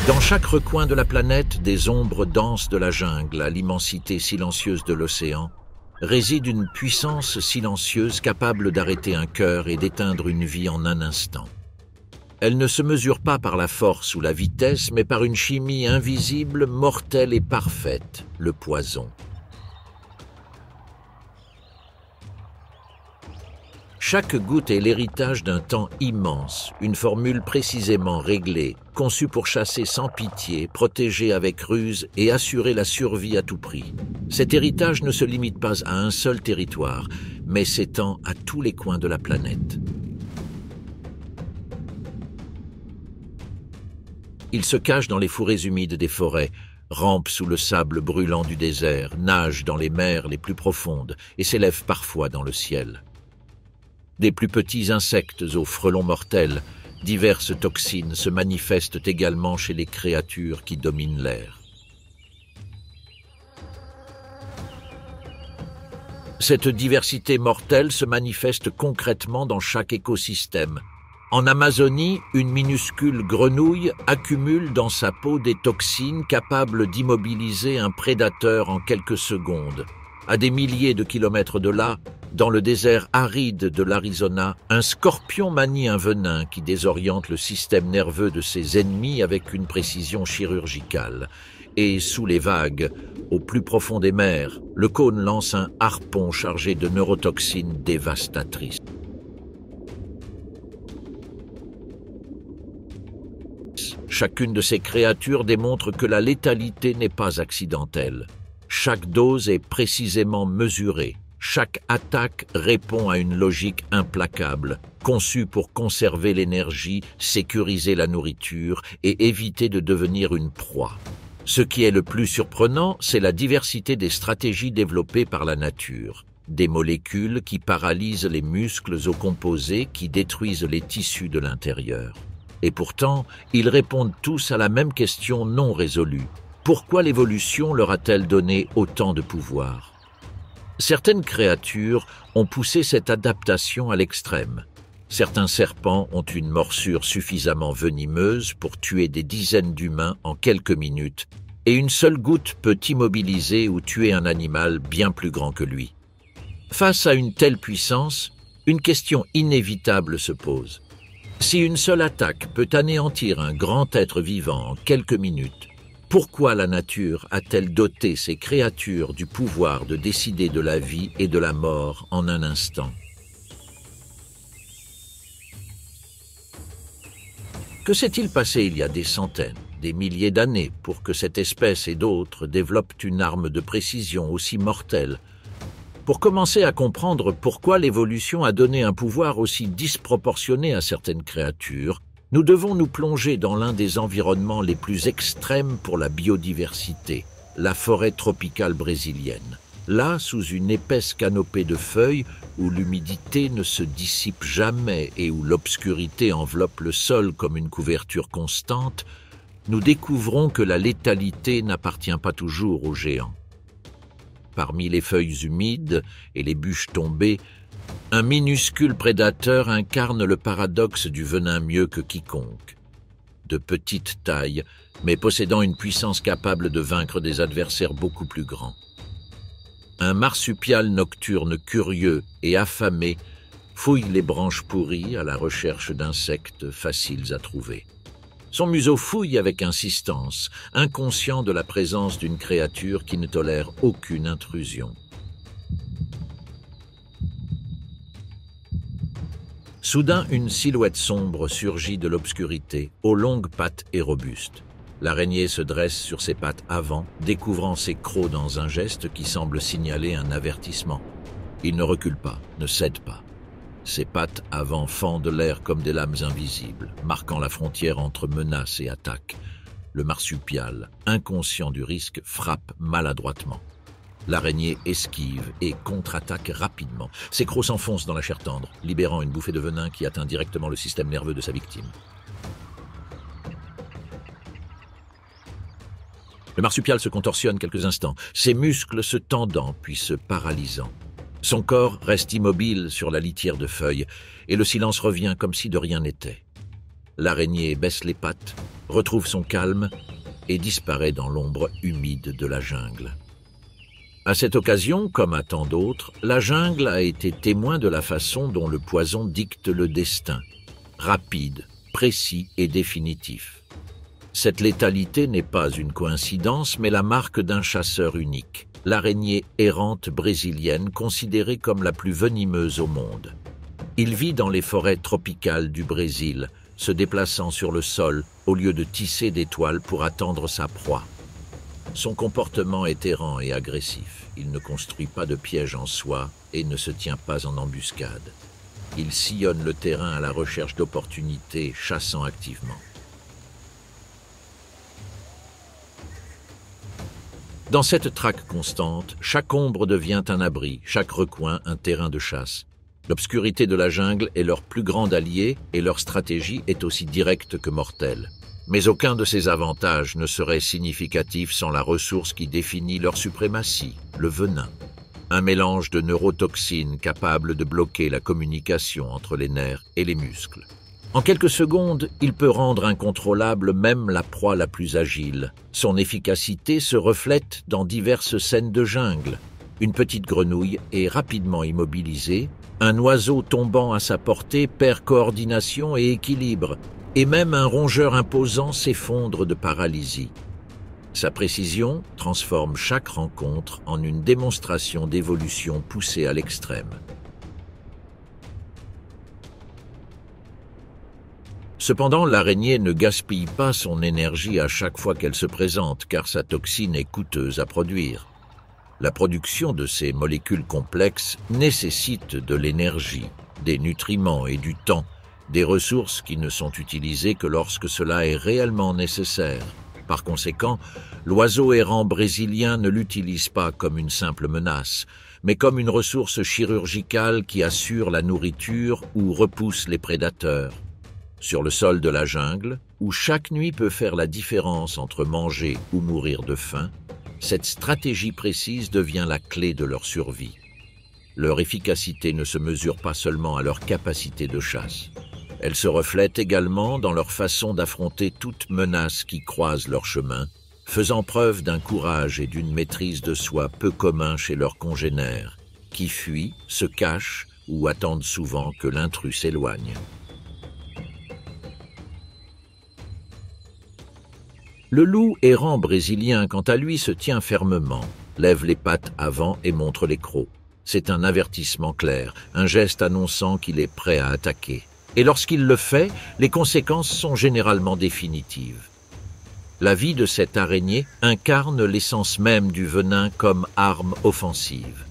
Dans chaque recoin de la planète, des ombres denses de la jungle à l'immensité silencieuse de l'océan, réside une puissance silencieuse capable d'arrêter un cœur et d'éteindre une vie en un instant. Elle ne se mesure pas par la force ou la vitesse, mais par une chimie invisible, mortelle et parfaite, le poison. Chaque goutte est l'héritage d'un temps immense, une formule précisément réglée, conçue pour chasser sans pitié, protéger avec ruse et assurer la survie à tout prix. Cet héritage ne se limite pas à un seul territoire, mais s'étend à tous les coins de la planète. Il se cache dans les fourrés humides des forêts, rampe sous le sable brûlant du désert, nage dans les mers les plus profondes et s'élève parfois dans le ciel. Des plus petits insectes aux frelons mortels, diverses toxines se manifestent également chez les créatures qui dominent l'air. Cette diversité mortelle se manifeste concrètement dans chaque écosystème. En Amazonie, une minuscule grenouille accumule dans sa peau des toxines capables d'immobiliser un prédateur en quelques secondes. À des milliers de kilomètres de là, dans le désert aride de l'Arizona, un scorpion manie un venin qui désoriente le système nerveux de ses ennemis avec une précision chirurgicale. Et sous les vagues, au plus profond des mers, le cône lance un harpon chargé de neurotoxines dévastatrices. Chacune de ces créatures démontre que la létalité n'est pas accidentelle. Chaque dose est précisément mesurée. Chaque attaque répond à une logique implacable, conçue pour conserver l'énergie, sécuriser la nourriture et éviter de devenir une proie. Ce qui est le plus surprenant, c'est la diversité des stratégies développées par la nature. Des molécules qui paralysent les muscles aux composés qui détruisent les tissus de l'intérieur. Et pourtant, ils répondent tous à la même question non résolue. Pourquoi l'évolution leur a-t-elle donné autant de pouvoir ? Certaines créatures ont poussé cette adaptation à l'extrême. Certains serpents ont une morsure suffisamment venimeuse pour tuer des dizaines d'humains en quelques minutes, et une seule goutte peut immobiliser ou tuer un animal bien plus grand que lui. Face à une telle puissance, une question inévitable se pose. Si une seule attaque peut anéantir un grand être vivant en quelques minutes, pourquoi la nature a-t-elle doté ces créatures du pouvoir de décider de la vie et de la mort en un instant ? Que s'est-il passé il y a des centaines, des milliers d'années pour que cette espèce et d'autres développent une arme de précision aussi mortelle ? Pour commencer à comprendre pourquoi l'évolution a donné un pouvoir aussi disproportionné à certaines créatures, nous devons nous plonger dans l'un des environnements les plus extrêmes pour la biodiversité, la forêt tropicale brésilienne. Là, sous une épaisse canopée de feuilles, où l'humidité ne se dissipe jamais et où l'obscurité enveloppe le sol comme une couverture constante, nous découvrons que la létalité n'appartient pas toujours aux géants. Parmi les feuilles humides et les bûches tombées, un minuscule prédateur incarne le paradoxe du venin mieux que quiconque. De petite taille, mais possédant une puissance capable de vaincre des adversaires beaucoup plus grands. Un marsupial nocturne curieux et affamé fouille les branches pourries à la recherche d'insectes faciles à trouver. Son museau fouille avec insistance, inconscient de la présence d'une créature qui ne tolère aucune intrusion. Soudain, une silhouette sombre surgit de l'obscurité, aux longues pattes et robustes. L'araignée se dresse sur ses pattes avant, découvrant ses crocs dans un geste qui semble signaler un avertissement. Il ne recule pas, ne cède pas. Ses pattes avant fendent l'air comme des lames invisibles, marquant la frontière entre menace et attaque. Le marsupial, inconscient du risque, frappe maladroitement. L'araignée esquive et contre-attaque rapidement. Ses crocs s'enfoncent dans la chair tendre, libérant une bouffée de venin qui atteint directement le système nerveux de sa victime. Le marsupial se contorsionne quelques instants, ses muscles se tendant puis se paralysant. Son corps reste immobile sur la litière de feuilles et le silence revient comme si de rien n'était. L'araignée baisse les pattes, retrouve son calme et disparaît dans l'ombre humide de la jungle. À cette occasion, comme à tant d'autres, la jungle a été témoin de la façon dont le poison dicte le destin, rapide, précis et définitif. Cette létalité n'est pas une coïncidence, mais la marque d'un chasseur unique, l'araignée errante brésilienne considérée comme la plus venimeuse au monde. Il vit dans les forêts tropicales du Brésil, se déplaçant sur le sol au lieu de tisser des toiles pour attendre sa proie. Son comportement est errant et agressif. Il ne construit pas de piège en soi et ne se tient pas en embuscade. Il sillonne le terrain à la recherche d'opportunités, chassant activement. Dans cette traque constante, chaque ombre devient un abri, chaque recoin un terrain de chasse. L'obscurité de la jungle est leur plus grand allié et leur stratégie est aussi directe que mortelle. Mais aucun de ces avantages ne serait significatif sans la ressource qui définit leur suprématie, le venin. Un mélange de neurotoxines capable de bloquer la communication entre les nerfs et les muscles. En quelques secondes, il peut rendre incontrôlable même la proie la plus agile. Son efficacité se reflète dans diverses scènes de jungle. Une petite grenouille est rapidement immobilisée, un oiseau tombant à sa portée perd coordination et équilibre, et même un rongeur imposant s'effondre de paralysie. Sa précision transforme chaque rencontre en une démonstration d'évolution poussée à l'extrême. Cependant, l'araignée ne gaspille pas son énergie à chaque fois qu'elle se présente, car sa toxine est coûteuse à produire. La production de ces molécules complexes nécessite de l'énergie, des nutriments et du temps, des ressources qui ne sont utilisées que lorsque cela est réellement nécessaire. Par conséquent, l'oiseau errant brésilien ne l'utilise pas comme une simple menace, mais comme une ressource chirurgicale qui assure la nourriture ou repousse les prédateurs. Sur le sol de la jungle, où chaque nuit peut faire la différence entre manger ou mourir de faim, cette stratégie précise devient la clé de leur survie. Leur efficacité ne se mesure pas seulement à leur capacité de chasse. Elle se reflète également dans leur façon d'affronter toute menace qui croise leur chemin, faisant preuve d'un courage et d'une maîtrise de soi peu communs chez leurs congénères, qui fuient, se cachent ou attendent souvent que l'intrus s'éloigne. Le loup errant brésilien, quant à lui, se tient fermement, lève les pattes avant et montre les crocs. C'est un avertissement clair, un geste annonçant qu'il est prêt à attaquer. Et lorsqu'il le fait, les conséquences sont généralement définitives. La vie de cette araignée incarne l'essence même du venin comme arme offensive.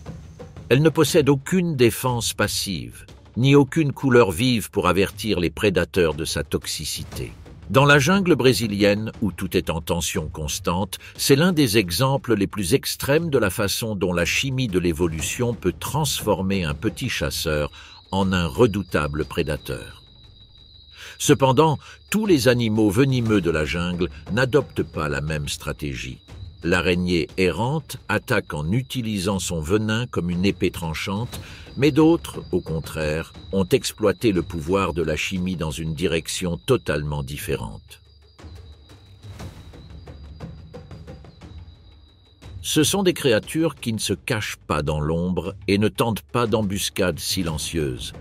Elle ne possède aucune défense passive, ni aucune couleur vive pour avertir les prédateurs de sa toxicité. Dans la jungle brésilienne, où tout est en tension constante, c'est l'un des exemples les plus extrêmes de la façon dont la chimie de l'évolution peut transformer un petit chasseur en un redoutable prédateur. Cependant, tous les animaux venimeux de la jungle n'adoptent pas la même stratégie. L'araignée errante attaque en utilisant son venin comme une épée tranchante, mais d'autres, au contraire, ont exploité le pouvoir de la chimie dans une direction totalement différente. Ce sont des créatures qui ne se cachent pas dans l'ombre et ne tentent pas d'embuscades silencieuses.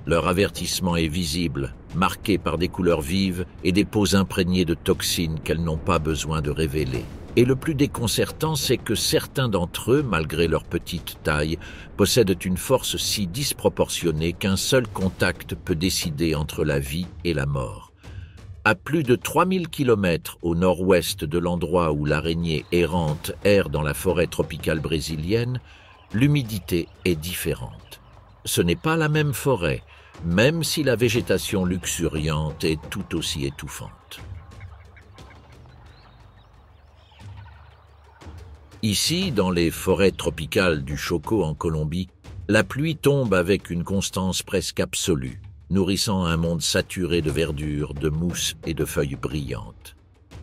Leur avertissement est visible, marqué par des couleurs vives et des peaux imprégnées de toxines qu'elles n'ont pas besoin de révéler. Et le plus déconcertant, c'est que certains d'entre eux, malgré leur petite taille, possèdent une force si disproportionnée qu'un seul contact peut décider entre la vie et la mort. À plus de 3000 km au nord-ouest de l'endroit où l'araignée errante erre dans la forêt tropicale brésilienne, l'humidité est différente. Ce n'est pas la même forêt, même si la végétation luxuriante est tout aussi étouffante. Ici, dans les forêts tropicales du Choco en Colombie, la pluie tombe avec une constance presque absolue, nourrissant un monde saturé de verdure, de mousse et de feuilles brillantes.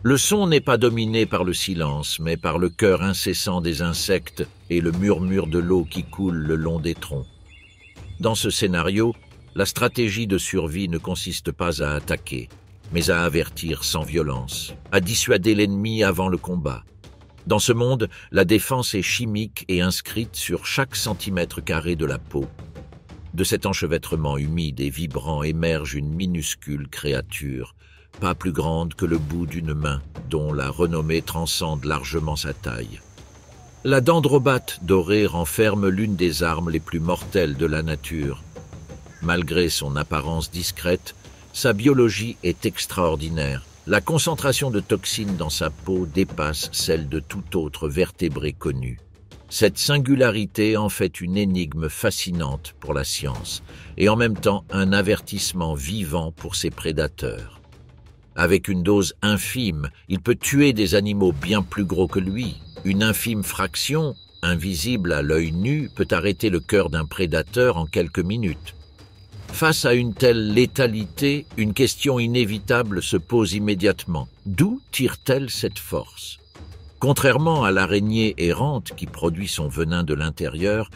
Le son n'est pas dominé par le silence, mais par le chœur incessant des insectes et le murmure de l'eau qui coule le long des troncs. Dans ce scénario, la stratégie de survie ne consiste pas à attaquer, mais à avertir sans violence, à dissuader l'ennemi avant le combat. Dans ce monde, la défense est chimique et inscrite sur chaque centimètre carré de la peau. De cet enchevêtrement humide et vibrant émerge une minuscule créature, pas plus grande que le bout d'une main, dont la renommée transcende largement sa taille. La dendrobate dorée renferme l'une des armes les plus mortelles de la nature. Malgré son apparence discrète, sa biologie est extraordinaire. La concentration de toxines dans sa peau dépasse celle de tout autre vertébré connu. Cette singularité en fait une énigme fascinante pour la science et en même temps un avertissement vivant pour ses prédateurs. Avec une dose infime, il peut tuer des animaux bien plus gros que lui. Une infime fraction, invisible à l'œil nu, peut arrêter le cœur d'un prédateur en quelques minutes. Face à une telle létalité, une question inévitable se pose immédiatement. D'où tire-t-elle cette force ? Contrairement à l'araignée errante qui produit son venin de l'intérieur,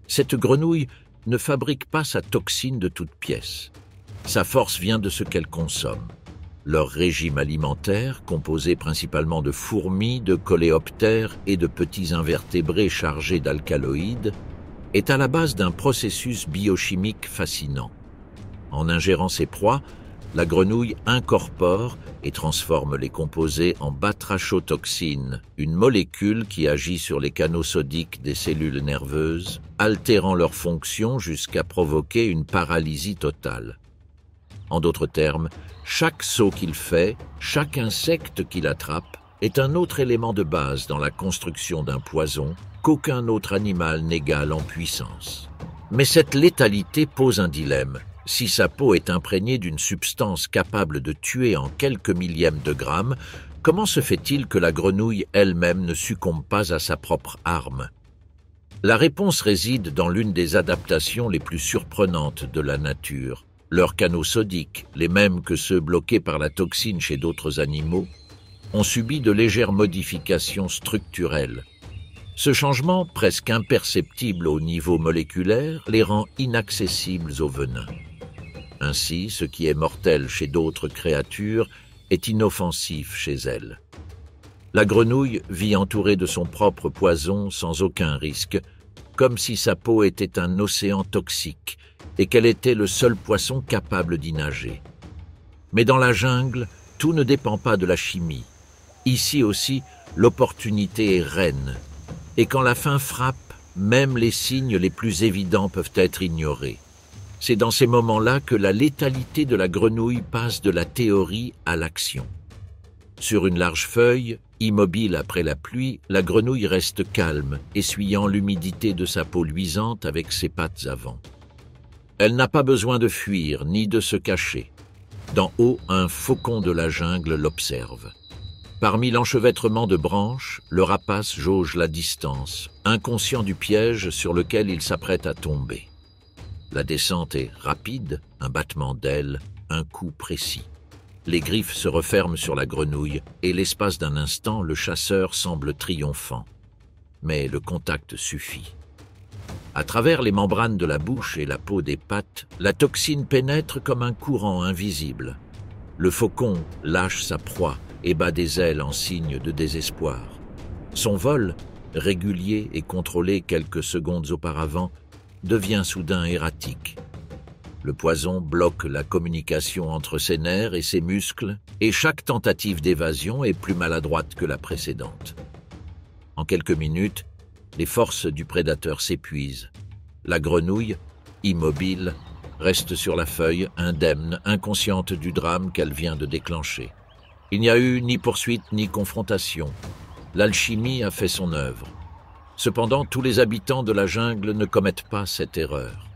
cette grenouille ne fabrique pas sa toxine de toutes pièces. Sa force vient de ce qu'elle consomme. Leur régime alimentaire, composé principalement de fourmis, de coléoptères et de petits invertébrés chargés d'alcaloïdes, est à la base d'un processus biochimique fascinant. En ingérant ses proies, la grenouille incorpore et transforme les composés en batrachotoxine, une molécule qui agit sur les canaux sodiques des cellules nerveuses, altérant leur fonction jusqu'à provoquer une paralysie totale. En d'autres termes, chaque saut qu'il fait, chaque insecte qu'il attrape, est un autre élément de base dans la construction d'un poison qu'aucun autre animal n'égale en puissance. Mais cette létalité pose un dilemme. Si sa peau est imprégnée d'une substance capable de tuer en quelques millièmes de grammes, comment se fait-il que la grenouille elle-même ne succombe pas à sa propre arme ? La réponse réside dans l'une des adaptations les plus surprenantes de la nature. Leurs canaux sodiques, les mêmes que ceux bloqués par la toxine chez d'autres animaux, ont subi de légères modifications structurelles. Ce changement, presque imperceptible au niveau moléculaire, les rend inaccessibles au venin. Ainsi, ce qui est mortel chez d'autres créatures est inoffensif chez elles. La grenouille vit entourée de son propre poison sans aucun risque, comme si sa peau était un océan toxique et qu'elle était le seul poisson capable d'y nager. Mais dans la jungle, tout ne dépend pas de la chimie. Ici aussi, l'opportunité est reine. Et quand la faim frappe, même les signes les plus évidents peuvent être ignorés. C'est dans ces moments-là que la létalité de la grenouille passe de la théorie à l'action. Sur une large feuille, immobile après la pluie, la grenouille reste calme, essuyant l'humidité de sa peau luisante avec ses pattes avant. Elle n'a pas besoin de fuir ni de se cacher. D'en haut, un faucon de la jungle l'observe. Parmi l'enchevêtrement de branches, le rapace jauge la distance, inconscient du piège sur lequel il s'apprête à tomber. La descente est rapide, un battement d'ailes, un coup précis. Les griffes se referment sur la grenouille et l'espace d'un instant, le chasseur semble triomphant. Mais le contact suffit. À travers les membranes de la bouche et la peau des pattes, la toxine pénètre comme un courant invisible. Le faucon lâche sa proie et bat des ailes en signe de désespoir. Son vol, régulier et contrôlé quelques secondes auparavant, devient soudain erratique. Le poison bloque la communication entre ses nerfs et ses muscles, et chaque tentative d'évasion est plus maladroite que la précédente. En quelques minutes, les forces du prédateur s'épuisent. La grenouille, immobile, reste sur la feuille, indemne, inconsciente du drame qu'elle vient de déclencher. Il n'y a eu ni poursuite ni confrontation. L'alchimie a fait son œuvre. Cependant, tous les habitants de la jungle ne commettent pas cette erreur.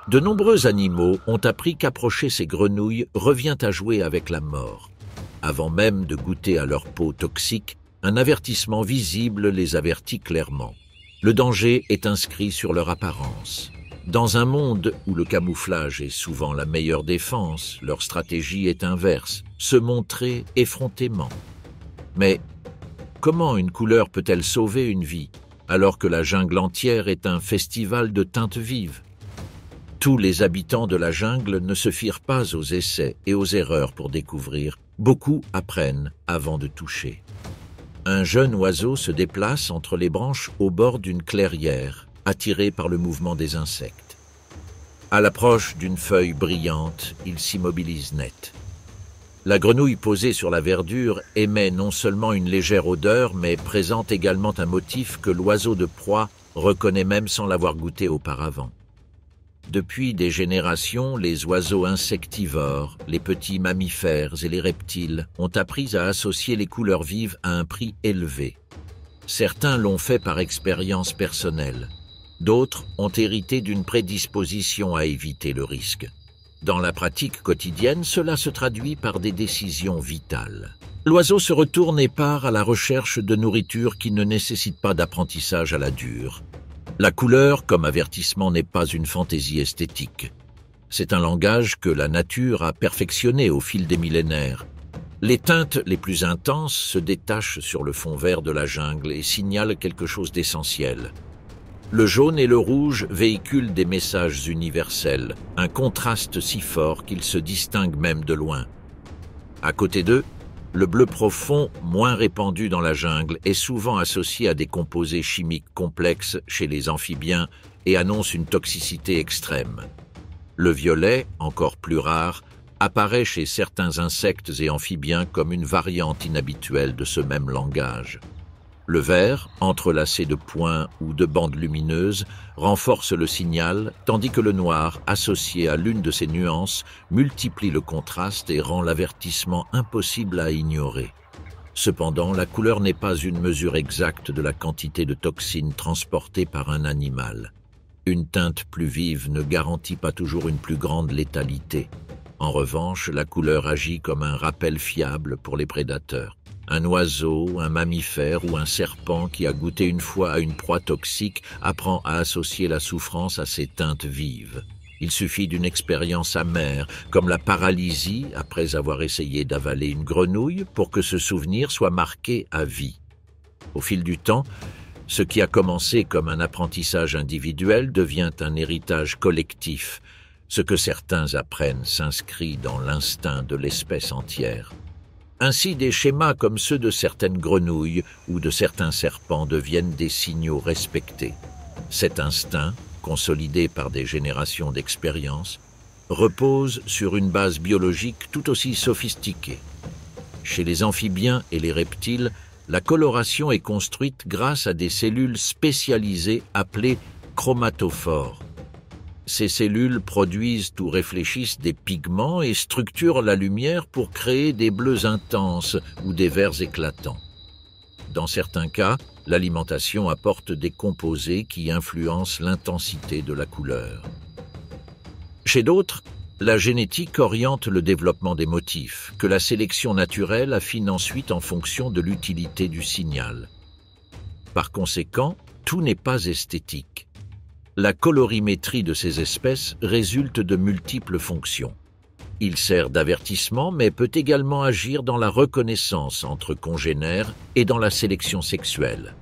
De nombreux animaux ont appris qu'approcher ces grenouilles revient à jouer avec la mort. Avant même de goûter à leur peau toxique, un avertissement visible les avertit clairement. Le danger est inscrit sur leur apparence. Dans un monde où le camouflage est souvent la meilleure défense, leur stratégie est inverse, se montrer effrontément. Mais comment une couleur peut-elle sauver une vie, alors que la jungle entière est un festival de teintes vives ? Tous les habitants de la jungle ne se firent pas aux essais et aux erreurs pour découvrir. Beaucoup apprennent avant de toucher. Un jeune oiseau se déplace entre les branches au bord d'une clairière, attiré par le mouvement des insectes. À l'approche d'une feuille brillante, il s'immobilise net. La grenouille posée sur la verdure émet non seulement une légère odeur, mais présente également un motif que l'oiseau de proie reconnaît même sans l'avoir goûté auparavant. Depuis des générations, les oiseaux insectivores, les petits mammifères et les reptiles ont appris à associer les couleurs vives à un prix élevé. Certains l'ont fait par expérience personnelle. D'autres ont hérité d'une prédisposition à éviter le risque. Dans la pratique quotidienne, cela se traduit par des décisions vitales. L'oiseau se retourne et part à la recherche de nourriture qui ne nécessite pas d'apprentissage à la dure. La couleur, comme avertissement, n'est pas une fantaisie esthétique. C'est un langage que la nature a perfectionné au fil des millénaires. Les teintes les plus intenses se détachent sur le fond vert de la jungle et signalent quelque chose d'essentiel. Le jaune et le rouge véhiculent des messages universels, un contraste si fort qu'ils se distinguent même de loin. À côté d'eux, le bleu profond, moins répandu dans la jungle, est souvent associé à des composés chimiques complexes chez les amphibiens et annonce une toxicité extrême. Le violet, encore plus rare, apparaît chez certains insectes et amphibiens comme une variante inhabituelle de ce même langage. Le vert, entrelacé de points ou de bandes lumineuses, renforce le signal, tandis que le noir, associé à l'une de ces nuances, multiplie le contraste et rend l'avertissement impossible à ignorer. Cependant, la couleur n'est pas une mesure exacte de la quantité de toxines transportées par un animal. Une teinte plus vive ne garantit pas toujours une plus grande létalité. En revanche, la couleur agit comme un rappel fiable pour les prédateurs. Un oiseau, un mammifère ou un serpent qui a goûté une fois à une proie toxique apprend à associer la souffrance à ces teintes vives. Il suffit d'une expérience amère, comme la paralysie après avoir essayé d'avaler une grenouille, pour que ce souvenir soit marqué à vie. Au fil du temps, ce qui a commencé comme un apprentissage individuel devient un héritage collectif. Ce que certains apprennent s'inscrit dans l'instinct de l'espèce entière. Ainsi, des schémas comme ceux de certaines grenouilles ou de certains serpents deviennent des signaux respectés. Cet instinct, consolidé par des générations d'expérience, repose sur une base biologique tout aussi sophistiquée. Chez les amphibiens et les reptiles, la coloration est construite grâce à des cellules spécialisées appelées chromatophores. Ces cellules produisent ou réfléchissent des pigments et structurent la lumière pour créer des bleus intenses ou des verts éclatants. Dans certains cas, l'alimentation apporte des composés qui influencent l'intensité de la couleur. Chez d'autres, la génétique oriente le développement des motifs, que la sélection naturelle affine ensuite en fonction de l'utilité du signal. Par conséquent, tout n'est pas esthétique. La colorimétrie de ces espèces résulte de multiples fonctions. Il sert d'avertissement, mais peut également agir dans la reconnaissance entre congénères et dans la sélection sexuelle.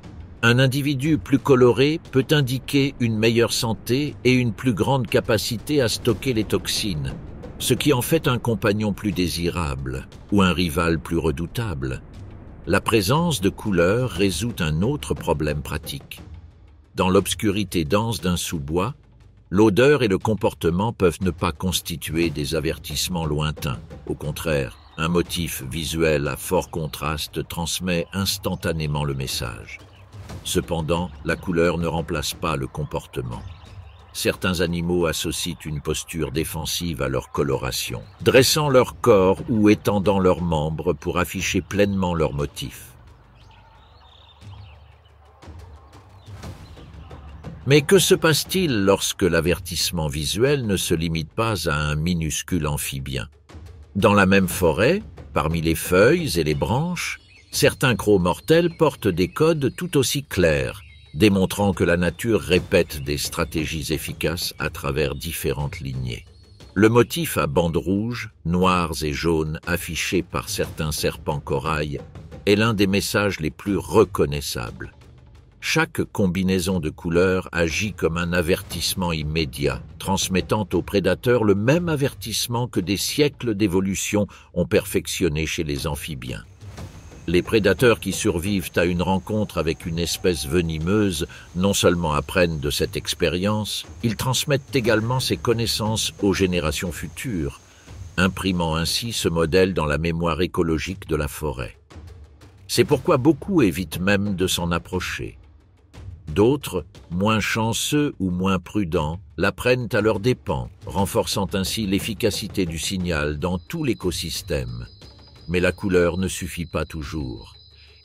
Un individu plus coloré peut indiquer une meilleure santé et une plus grande capacité à stocker les toxines, ce qui en fait un compagnon plus désirable ou un rival plus redoutable. La présence de couleurs résout un autre problème pratique. Dans l'obscurité dense d'un sous-bois, l'odeur et le comportement peuvent ne pas constituer des avertissements lointains. Au contraire, un motif visuel à fort contraste transmet instantanément le message. Cependant, la couleur ne remplace pas le comportement. Certains animaux associent une posture défensive à leur coloration, dressant leur corps ou étendant leurs membres pour afficher pleinement leur motif. Mais que se passe-t-il lorsque l'avertissement visuel ne se limite pas à un minuscule amphibien? Dans la même forêt, parmi les feuilles et les branches, certains crocs mortels portent des codes tout aussi clairs, démontrant que la nature répète des stratégies efficaces à travers différentes lignées. Le motif à bandes rouges, noires et jaunes affiché par certains serpents corail est l'un des messages les plus reconnaissables. Chaque combinaison de couleurs agit comme un avertissement immédiat, transmettant au prédateur le même avertissement que des siècles d'évolution ont perfectionné chez les amphibiens. Les prédateurs qui survivent à une rencontre avec une espèce venimeuse non seulement apprennent de cette expérience, ils transmettent également ces connaissances aux générations futures, imprimant ainsi ce modèle dans la mémoire écologique de la forêt. C'est pourquoi beaucoup évitent même de s'en approcher. D'autres, moins chanceux ou moins prudents, l'apprennent à leurs dépens, renforçant ainsi l'efficacité du signal dans tout l'écosystème. Mais la couleur ne suffit pas toujours.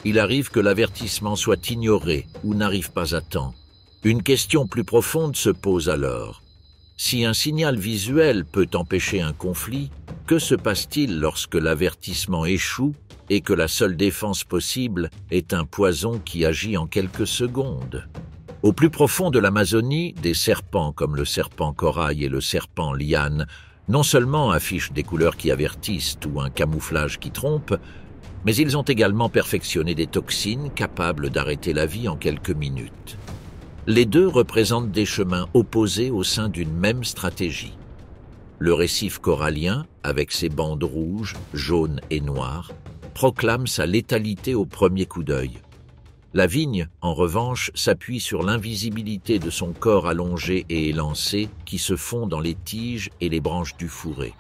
Il arrive que l'avertissement soit ignoré ou n'arrive pas à temps. Une question plus profonde se pose alors. Si un signal visuel peut empêcher un conflit, que se passe-t-il lorsque l'avertissement échoue et que la seule défense possible est un poison qui agit en quelques secondes? Au plus profond de l'Amazonie, des serpents comme le serpent corail et le serpent liane non seulement affichent des couleurs qui avertissent ou un camouflage qui trompe, mais ils ont également perfectionné des toxines capables d'arrêter la vie en quelques minutes. Les deux représentent des chemins opposés au sein d'une même stratégie. Le récif corallien, avec ses bandes rouges, jaunes et noires, proclame sa létalité au premier coup d'œil. La vigne, en revanche, s'appuie sur l'invisibilité de son corps allongé et élancé qui se fond dans les tiges et les branches du fourré.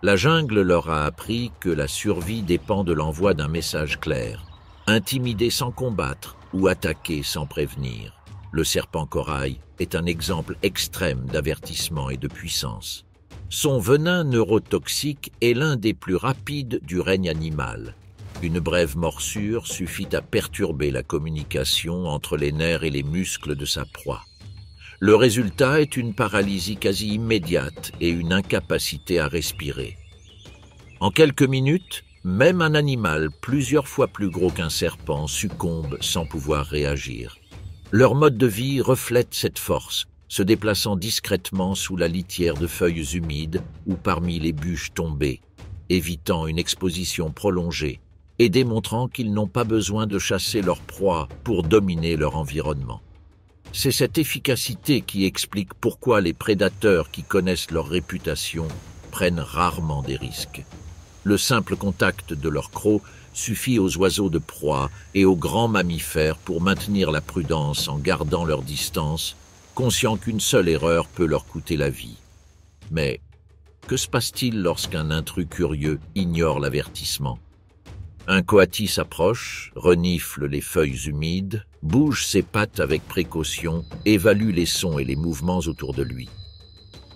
La jungle leur a appris que la survie dépend de l'envoi d'un message clair, intimider sans combattre ou attaquer sans prévenir. Le serpent corail est un exemple extrême d'avertissement et de puissance. Son venin neurotoxique est l'un des plus rapides du règne animal. Une brève morsure suffit à perturber la communication entre les nerfs et les muscles de sa proie. Le résultat est une paralysie quasi immédiate et une incapacité à respirer. En quelques minutes, même un animal plusieurs fois plus gros qu'un serpent succombe sans pouvoir réagir. Leur mode de vie reflète cette force, se déplaçant discrètement sous la litière de feuilles humides ou parmi les bûches tombées, évitant une exposition prolongée et démontrant qu'ils n'ont pas besoin de chasser leur proie pour dominer leur environnement. C'est cette efficacité qui explique pourquoi les prédateurs qui connaissent leur réputation prennent rarement des risques. Le simple contact de leur croc suffit aux oiseaux de proie et aux grands mammifères pour maintenir la prudence en gardant leur distance, conscients qu'une seule erreur peut leur coûter la vie. Mais que se passe-t-il lorsqu'un intrus curieux ignore l'avertissement? Un coati s'approche, renifle les feuilles humides, bouge ses pattes avec précaution, évalue les sons et les mouvements autour de lui.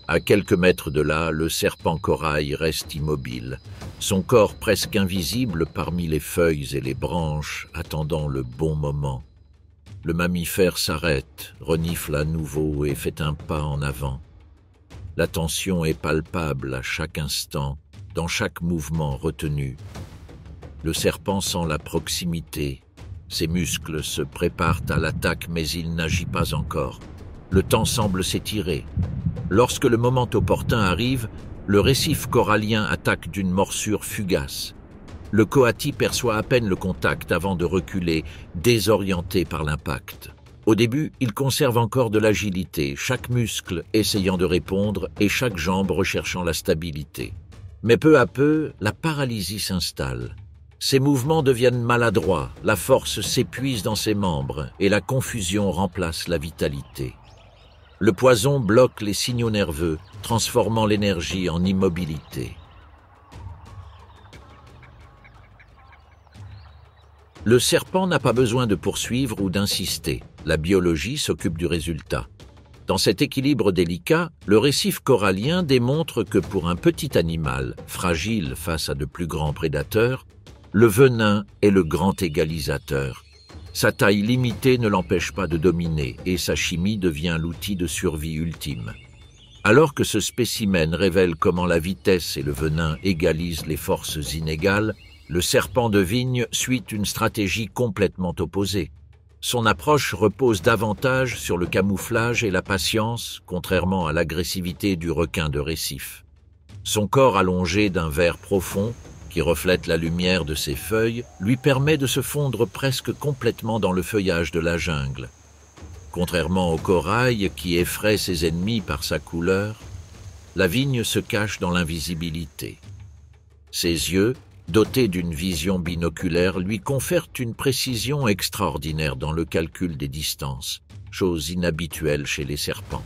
À quelques mètres de là, le serpent corail reste immobile, son corps presque invisible parmi les feuilles et les branches, attendant le bon moment. Le mammifère s'arrête, renifle à nouveau et fait un pas en avant. La tension est palpable à chaque instant, dans chaque mouvement retenu. Le serpent sent la proximité. Ses muscles se préparent à l'attaque, mais il n'agit pas encore. Le temps semble s'étirer. Lorsque le moment opportun arrive, le récif corallien attaque d'une morsure fugace. Le coati perçoit à peine le contact avant de reculer, désorienté par l'impact. Au début, il conserve encore de l'agilité, chaque muscle essayant de répondre et chaque jambe recherchant la stabilité. Mais peu à peu, la paralysie s'installe. Ses mouvements deviennent maladroits, la force s'épuise dans ses membres et la confusion remplace la vitalité. Le poison bloque les signaux nerveux, transformant l'énergie en immobilité. Le serpent n'a pas besoin de poursuivre ou d'insister. La biologie s'occupe du résultat. Dans cet équilibre délicat, le récif corallien démontre que pour un petit animal, fragile face à de plus grands prédateurs, le venin est le grand égalisateur. Sa taille limitée ne l'empêche pas de dominer et sa chimie devient l'outil de survie ultime. Alors que ce spécimen révèle comment la vitesse et le venin égalisent les forces inégales, le serpent de vigne suit une stratégie complètement opposée. Son approche repose davantage sur le camouflage et la patience, contrairement à l'agressivité du requin de récif. Son corps allongé d'un vert profond qui reflète la lumière de ses feuilles, lui permet de se fondre presque complètement dans le feuillage de la jungle. Contrairement au corail qui effraie ses ennemis par sa couleur, la vigne se cache dans l'invisibilité. Ses yeux, dotés d'une vision binoculaire, lui confèrent une précision extraordinaire dans le calcul des distances, chose inhabituelle chez les serpents.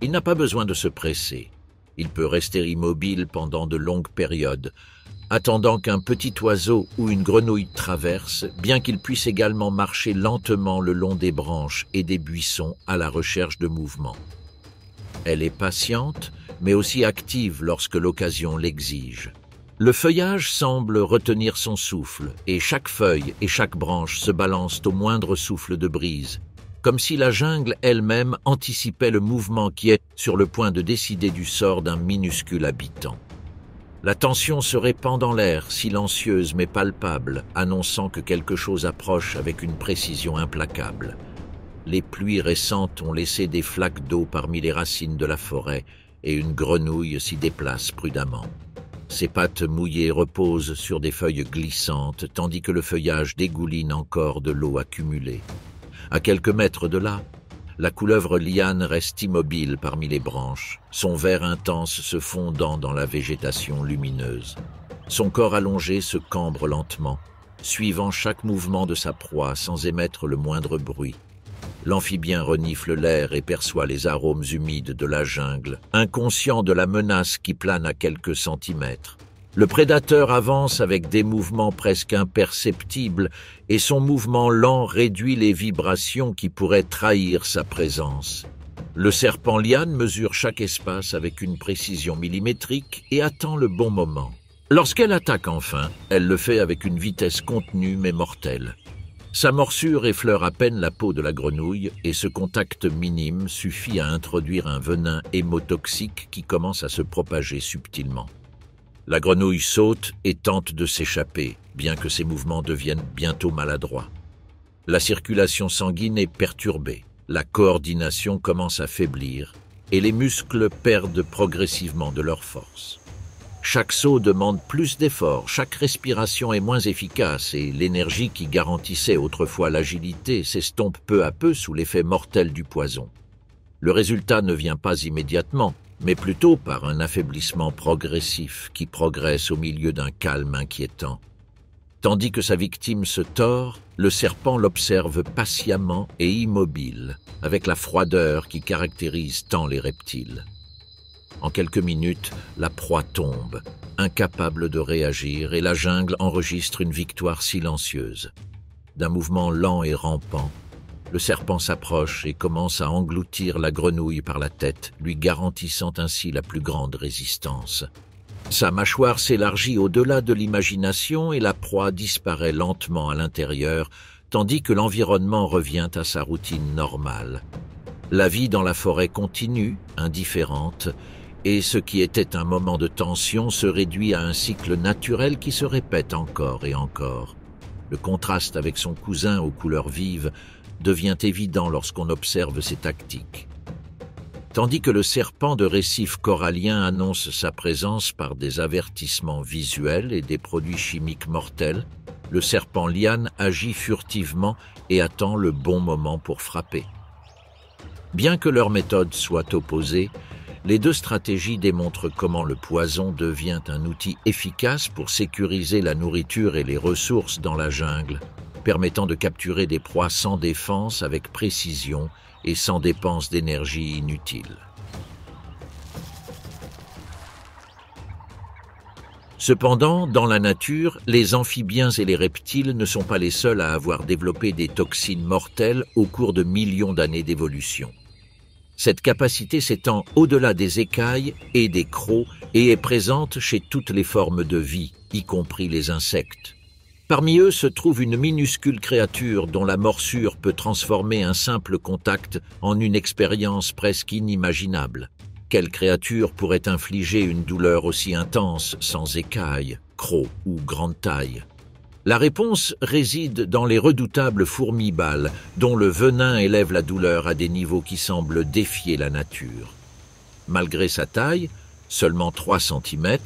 Il n'a pas besoin de se presser. Il peut rester immobile pendant de longues périodes, attendant qu'un petit oiseau ou une grenouille traverse, bien qu'il puisse également marcher lentement le long des branches et des buissons à la recherche de mouvement. Elle est patiente, mais aussi active lorsque l'occasion l'exige. Le feuillage semble retenir son souffle, et chaque feuille et chaque branche se balancent au moindre souffle de brise, comme si la jungle elle-même anticipait le mouvement qui est sur le point de décider du sort d'un minuscule habitant. La tension se répand dans l'air, silencieuse mais palpable, annonçant que quelque chose approche avec une précision implacable. Les pluies récentes ont laissé des flaques d'eau parmi les racines de la forêt, et une grenouille s'y déplace prudemment. Ses pattes mouillées reposent sur des feuilles glissantes, tandis que le feuillage dégouline encore de l'eau accumulée. À quelques mètres de là, la couleuvre liane reste immobile parmi les branches, son vert intense se fondant dans la végétation lumineuse. Son corps allongé se cambre lentement, suivant chaque mouvement de sa proie sans émettre le moindre bruit. L'amphibien renifle l'air et perçoit les arômes humides de la jungle, inconscient de la menace qui plane à quelques centimètres. Le prédateur avance avec des mouvements presque imperceptibles et son mouvement lent réduit les vibrations qui pourraient trahir sa présence. Le serpent liane mesure chaque espace avec une précision millimétrique et attend le bon moment. Lorsqu'elle attaque enfin, elle le fait avec une vitesse contenue mais mortelle. Sa morsure effleure à peine la peau de la grenouille et ce contact minime suffit à introduire un venin hémotoxique qui commence à se propager subtilement. La grenouille saute et tente de s'échapper, bien que ses mouvements deviennent bientôt maladroits. La circulation sanguine est perturbée, la coordination commence à faiblir et les muscles perdent progressivement de leur force. Chaque saut demande plus d'efforts, chaque respiration est moins efficace et l'énergie qui garantissait autrefois l'agilité s'estompe peu à peu sous l'effet mortel du poison. Le résultat ne vient pas immédiatement, mais plutôt par un affaiblissement progressif qui progresse au milieu d'un calme inquiétant. Tandis que sa victime se tord, le serpent l'observe patiemment et immobile, avec la froideur qui caractérise tant les reptiles. En quelques minutes, la proie tombe, incapable de réagir, et la jungle enregistre une victoire silencieuse. D'un mouvement lent et rampant, le serpent s'approche et commence à engloutir la grenouille par la tête, lui garantissant ainsi la plus grande résistance. Sa mâchoire s'élargit au-delà de l'imagination et la proie disparaît lentement à l'intérieur, tandis que l'environnement revient à sa routine normale. La vie dans la forêt continue, indifférente, et ce qui était un moment de tension se réduit à un cycle naturel qui se répète encore et encore. Le contraste avec son cousin aux couleurs vives devient évident lorsqu'on observe ses tactiques. Tandis que le serpent de récif corallien annonce sa présence par des avertissements visuels et des produits chimiques mortels, le serpent liane agit furtivement et attend le bon moment pour frapper. Bien que leurs méthodes soient opposées, les deux stratégies démontrent comment le poison devient un outil efficace pour sécuriser la nourriture et les ressources dans la jungle, permettant de capturer des proies sans défense avec précision et sans dépense d'énergie inutile. Cependant, dans la nature, les amphibiens et les reptiles ne sont pas les seuls à avoir développé des toxines mortelles au cours de millions d'années d'évolution. Cette capacité s'étend au-delà des écailles et des crocs et est présente chez toutes les formes de vie, y compris les insectes. Parmi eux se trouve une minuscule créature dont la morsure peut transformer un simple contact en une expérience presque inimaginable. Quelle créature pourrait infliger une douleur aussi intense sans écailles, crocs ou grande taille? La réponse réside dans les redoutables fourmis-balles, dont le venin élève la douleur à des niveaux qui semblent défier la nature. Malgré sa taille, seulement 3 cm,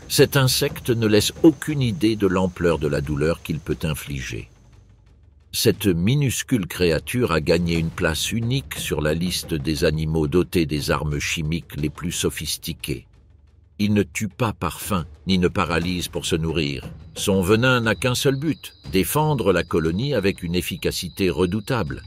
Cet insecte ne laisse aucune idée de l'ampleur de la douleur qu'il peut infliger. Cette minuscule créature a gagné une place unique sur la liste des animaux dotés des armes chimiques les plus sophistiquées. Il ne tue pas par faim, ni ne paralyse pour se nourrir. Son venin n'a qu'un seul but, défendre la colonie avec une efficacité redoutable.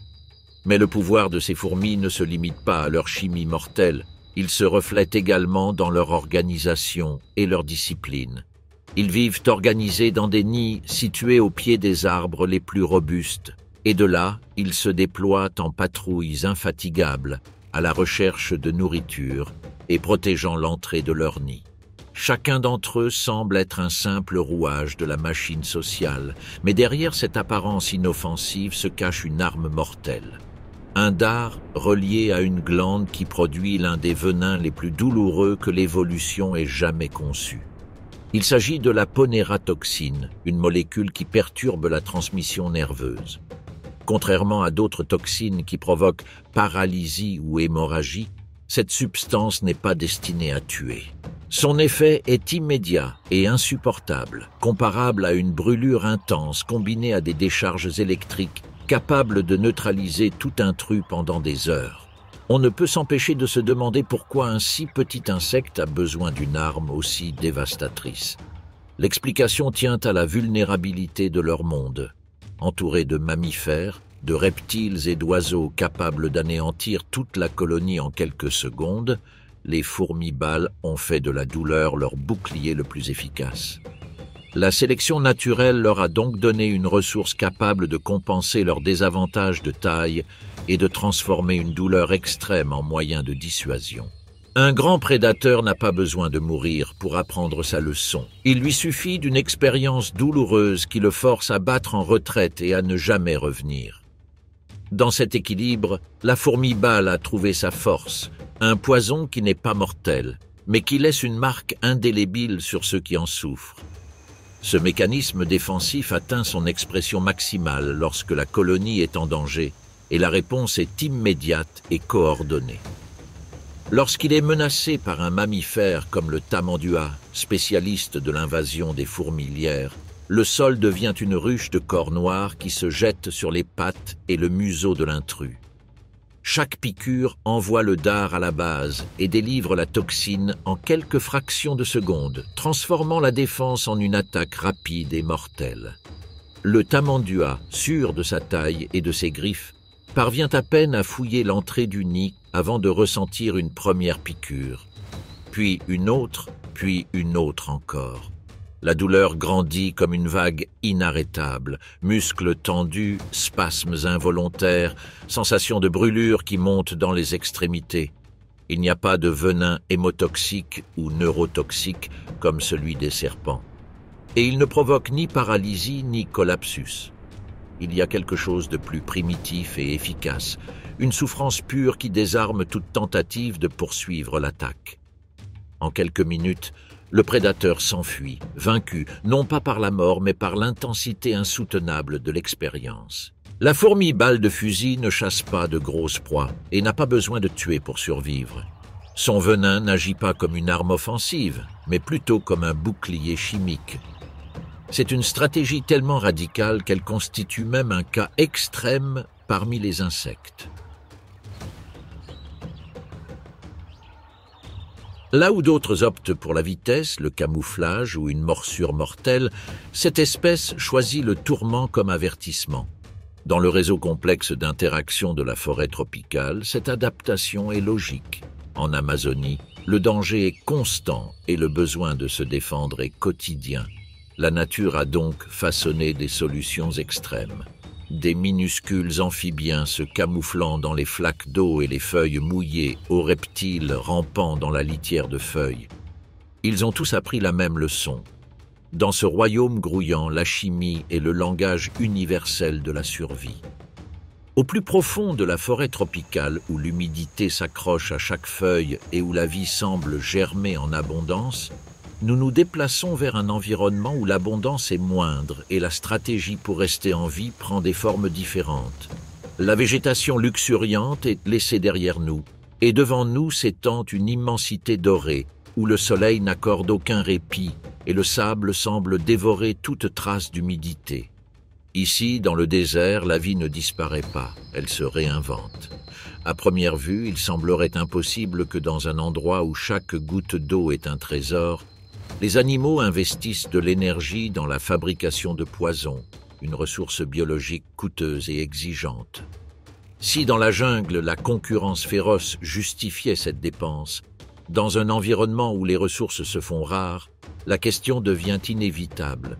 Mais le pouvoir de ces fourmis ne se limite pas à leur chimie mortelle. Il se reflète également dans leur organisation et leur discipline. Ils vivent organisés dans des nids situés au pied des arbres les plus robustes, et de là, ils se déploient en patrouilles infatigables, à la recherche de nourriture et protégeant l'entrée de leur nid. Chacun d'entre eux semble être un simple rouage de la machine sociale, mais derrière cette apparence inoffensive se cache une arme mortelle. Un dard relié à une glande qui produit l'un des venins les plus douloureux que l'évolution ait jamais conçus. Il s'agit de la ponératoxine, une molécule qui perturbe la transmission nerveuse. Contrairement à d'autres toxines qui provoquent paralysie ou hémorragie, cette substance n'est pas destinée à tuer. Son effet est immédiat et insupportable, comparable à une brûlure intense combinée à des décharges électriques capables de neutraliser tout intrus pendant des heures. On ne peut s'empêcher de se demander pourquoi un si petit insecte a besoin d'une arme aussi dévastatrice. L'explication tient à la vulnérabilité de leur monde. Entourés de mammifères, de reptiles et d'oiseaux capables d'anéantir toute la colonie en quelques secondes, les fourmis balles ont fait de la douleur leur bouclier le plus efficace. La sélection naturelle leur a donc donné une ressource capable de compenser leur désavantage de taille et de transformer une douleur extrême en moyen de dissuasion. Un grand prédateur n'a pas besoin de mourir pour apprendre sa leçon. Il lui suffit d'une expérience douloureuse qui le force à battre en retraite et à ne jamais revenir. Dans cet équilibre, la fourmi balle a trouvé sa force, un poison qui n'est pas mortel, mais qui laisse une marque indélébile sur ceux qui en souffrent. Ce mécanisme défensif atteint son expression maximale lorsque la colonie est en danger, et la réponse est immédiate et coordonnée. Lorsqu'il est menacé par un mammifère comme le tamandua, spécialiste de l'invasion des fourmilières, le sol devient une ruche de corps noirs qui se jette sur les pattes et le museau de l'intrus. Chaque piqûre envoie le dard à la base et délivre la toxine en quelques fractions de secondes, transformant la défense en une attaque rapide et mortelle. Le tamandua, sûr de sa taille et de ses griffes, parvient à peine à fouiller l'entrée du nid avant de ressentir une première piqûre, puis une autre encore. La douleur grandit comme une vague inarrêtable, muscles tendus, spasmes involontaires, sensation de brûlure qui monte dans les extrémités. Il n'y a pas de venin hémotoxique ou neurotoxique comme celui des serpents. Et il ne provoque ni paralysie ni collapsus. Il y a quelque chose de plus primitif et efficace, une souffrance pure qui désarme toute tentative de poursuivre l'attaque. En quelques minutes, le prédateur s'enfuit, vaincu, non pas par la mort, mais par l'intensité insoutenable de l'expérience. La fourmi balle de fusil ne chasse pas de grosses proies et n'a pas besoin de tuer pour survivre. Son venin n'agit pas comme une arme offensive, mais plutôt comme un bouclier chimique. C'est une stratégie tellement radicale qu'elle constitue même un cas extrême parmi les insectes. Là où d'autres optent pour la vitesse, le camouflage ou une morsure mortelle, cette espèce choisit le tourment comme avertissement. Dans le réseau complexe d'interactions de la forêt tropicale, cette adaptation est logique. En Amazonie, le danger est constant et le besoin de se défendre est quotidien. La nature a donc façonné des solutions extrêmes. Des minuscules amphibiens se camouflant dans les flaques d'eau et les feuilles mouillées, aux reptiles rampant dans la litière de feuilles. Ils ont tous appris la même leçon. Dans ce royaume grouillant, la chimie est le langage universel de la survie. Au plus profond de la forêt tropicale, où l'humidité s'accroche à chaque feuille et où la vie semble germer en abondance, nous nous déplaçons vers un environnement où l'abondance est moindre et la stratégie pour rester en vie prend des formes différentes. La végétation luxuriante est laissée derrière nous, et devant nous s'étend une immensité dorée, où le soleil n'accorde aucun répit et le sable semble dévorer toute trace d'humidité. Ici, dans le désert, la vie ne disparaît pas, elle se réinvente. À première vue, il semblerait impossible que dans un endroit où chaque goutte d'eau est un trésor, les animaux investissent de l'énergie dans la fabrication de poisons, une ressource biologique coûteuse et exigeante. Si dans la jungle, la concurrence féroce justifiait cette dépense, dans un environnement où les ressources se font rares, la question devient inévitable.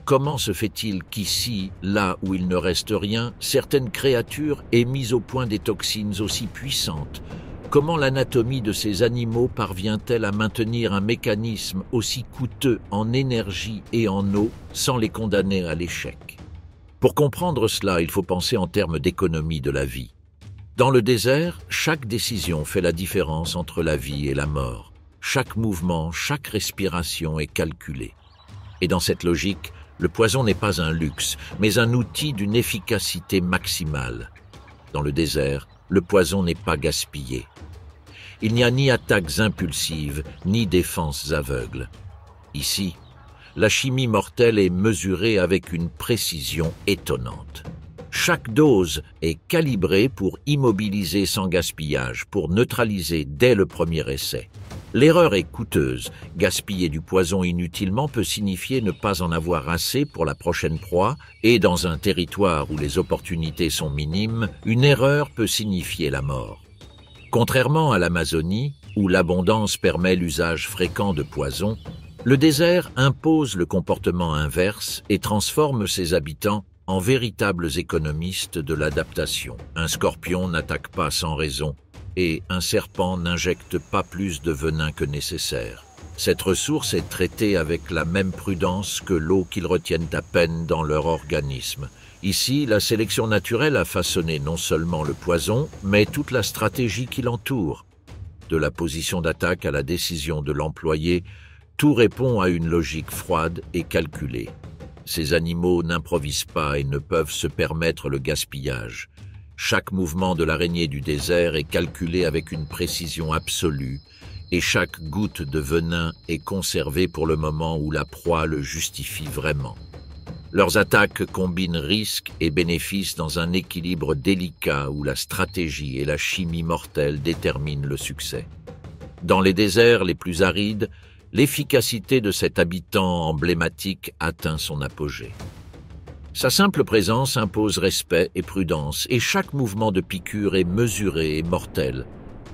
Comment se fait-il qu'ici, là où il ne reste rien, certaines créatures aient mis au point des toxines aussi puissantes? Comment l'anatomie de ces animaux parvient-elle à maintenir un mécanisme aussi coûteux en énergie et en eau sans les condamner à l'échec? Pour comprendre cela, il faut penser en termes d'économie de la vie. Dans le désert, chaque décision fait la différence entre la vie et la mort. Chaque mouvement, chaque respiration est calculé. Et dans cette logique, le poison n'est pas un luxe, mais un outil d'une efficacité maximale. Dans le désert, le poison n'est pas gaspillé. Il n'y a ni attaques impulsives, ni défenses aveugles. Ici, la chimie mortelle est mesurée avec une précision étonnante. Chaque dose est calibrée pour immobiliser sans gaspillage, pour neutraliser dès le premier essai. L'erreur est coûteuse. Gaspiller du poison inutilement peut signifier ne pas en avoir assez pour la prochaine proie, et dans un territoire où les opportunités sont minimes, une erreur peut signifier la mort. Contrairement à l'Amazonie, où l'abondance permet l'usage fréquent de poison, le désert impose le comportement inverse et transforme ses habitants en véritables économistes de l'adaptation. Un scorpion n'attaque pas sans raison, et un serpent n'injecte pas plus de venin que nécessaire. Cette ressource est traitée avec la même prudence que l'eau qu'ils retiennent à peine dans leur organisme. Ici, la sélection naturelle a façonné non seulement le poison, mais toute la stratégie qui l'entoure. De la position d'attaque à la décision de l'employé, tout répond à une logique froide et calculée. Ces animaux n'improvisent pas et ne peuvent se permettre le gaspillage. Chaque mouvement de l'araignée du désert est calculé avec une précision absolue et chaque goutte de venin est conservée pour le moment où la proie le justifie vraiment. Leurs attaques combinent risques et bénéfices dans un équilibre délicat où la stratégie et la chimie mortelle déterminent le succès. Dans les déserts les plus arides, l'efficacité de cet habitant emblématique atteint son apogée. Sa simple présence impose respect et prudence, et chaque mouvement de piqûre est mesuré et mortel.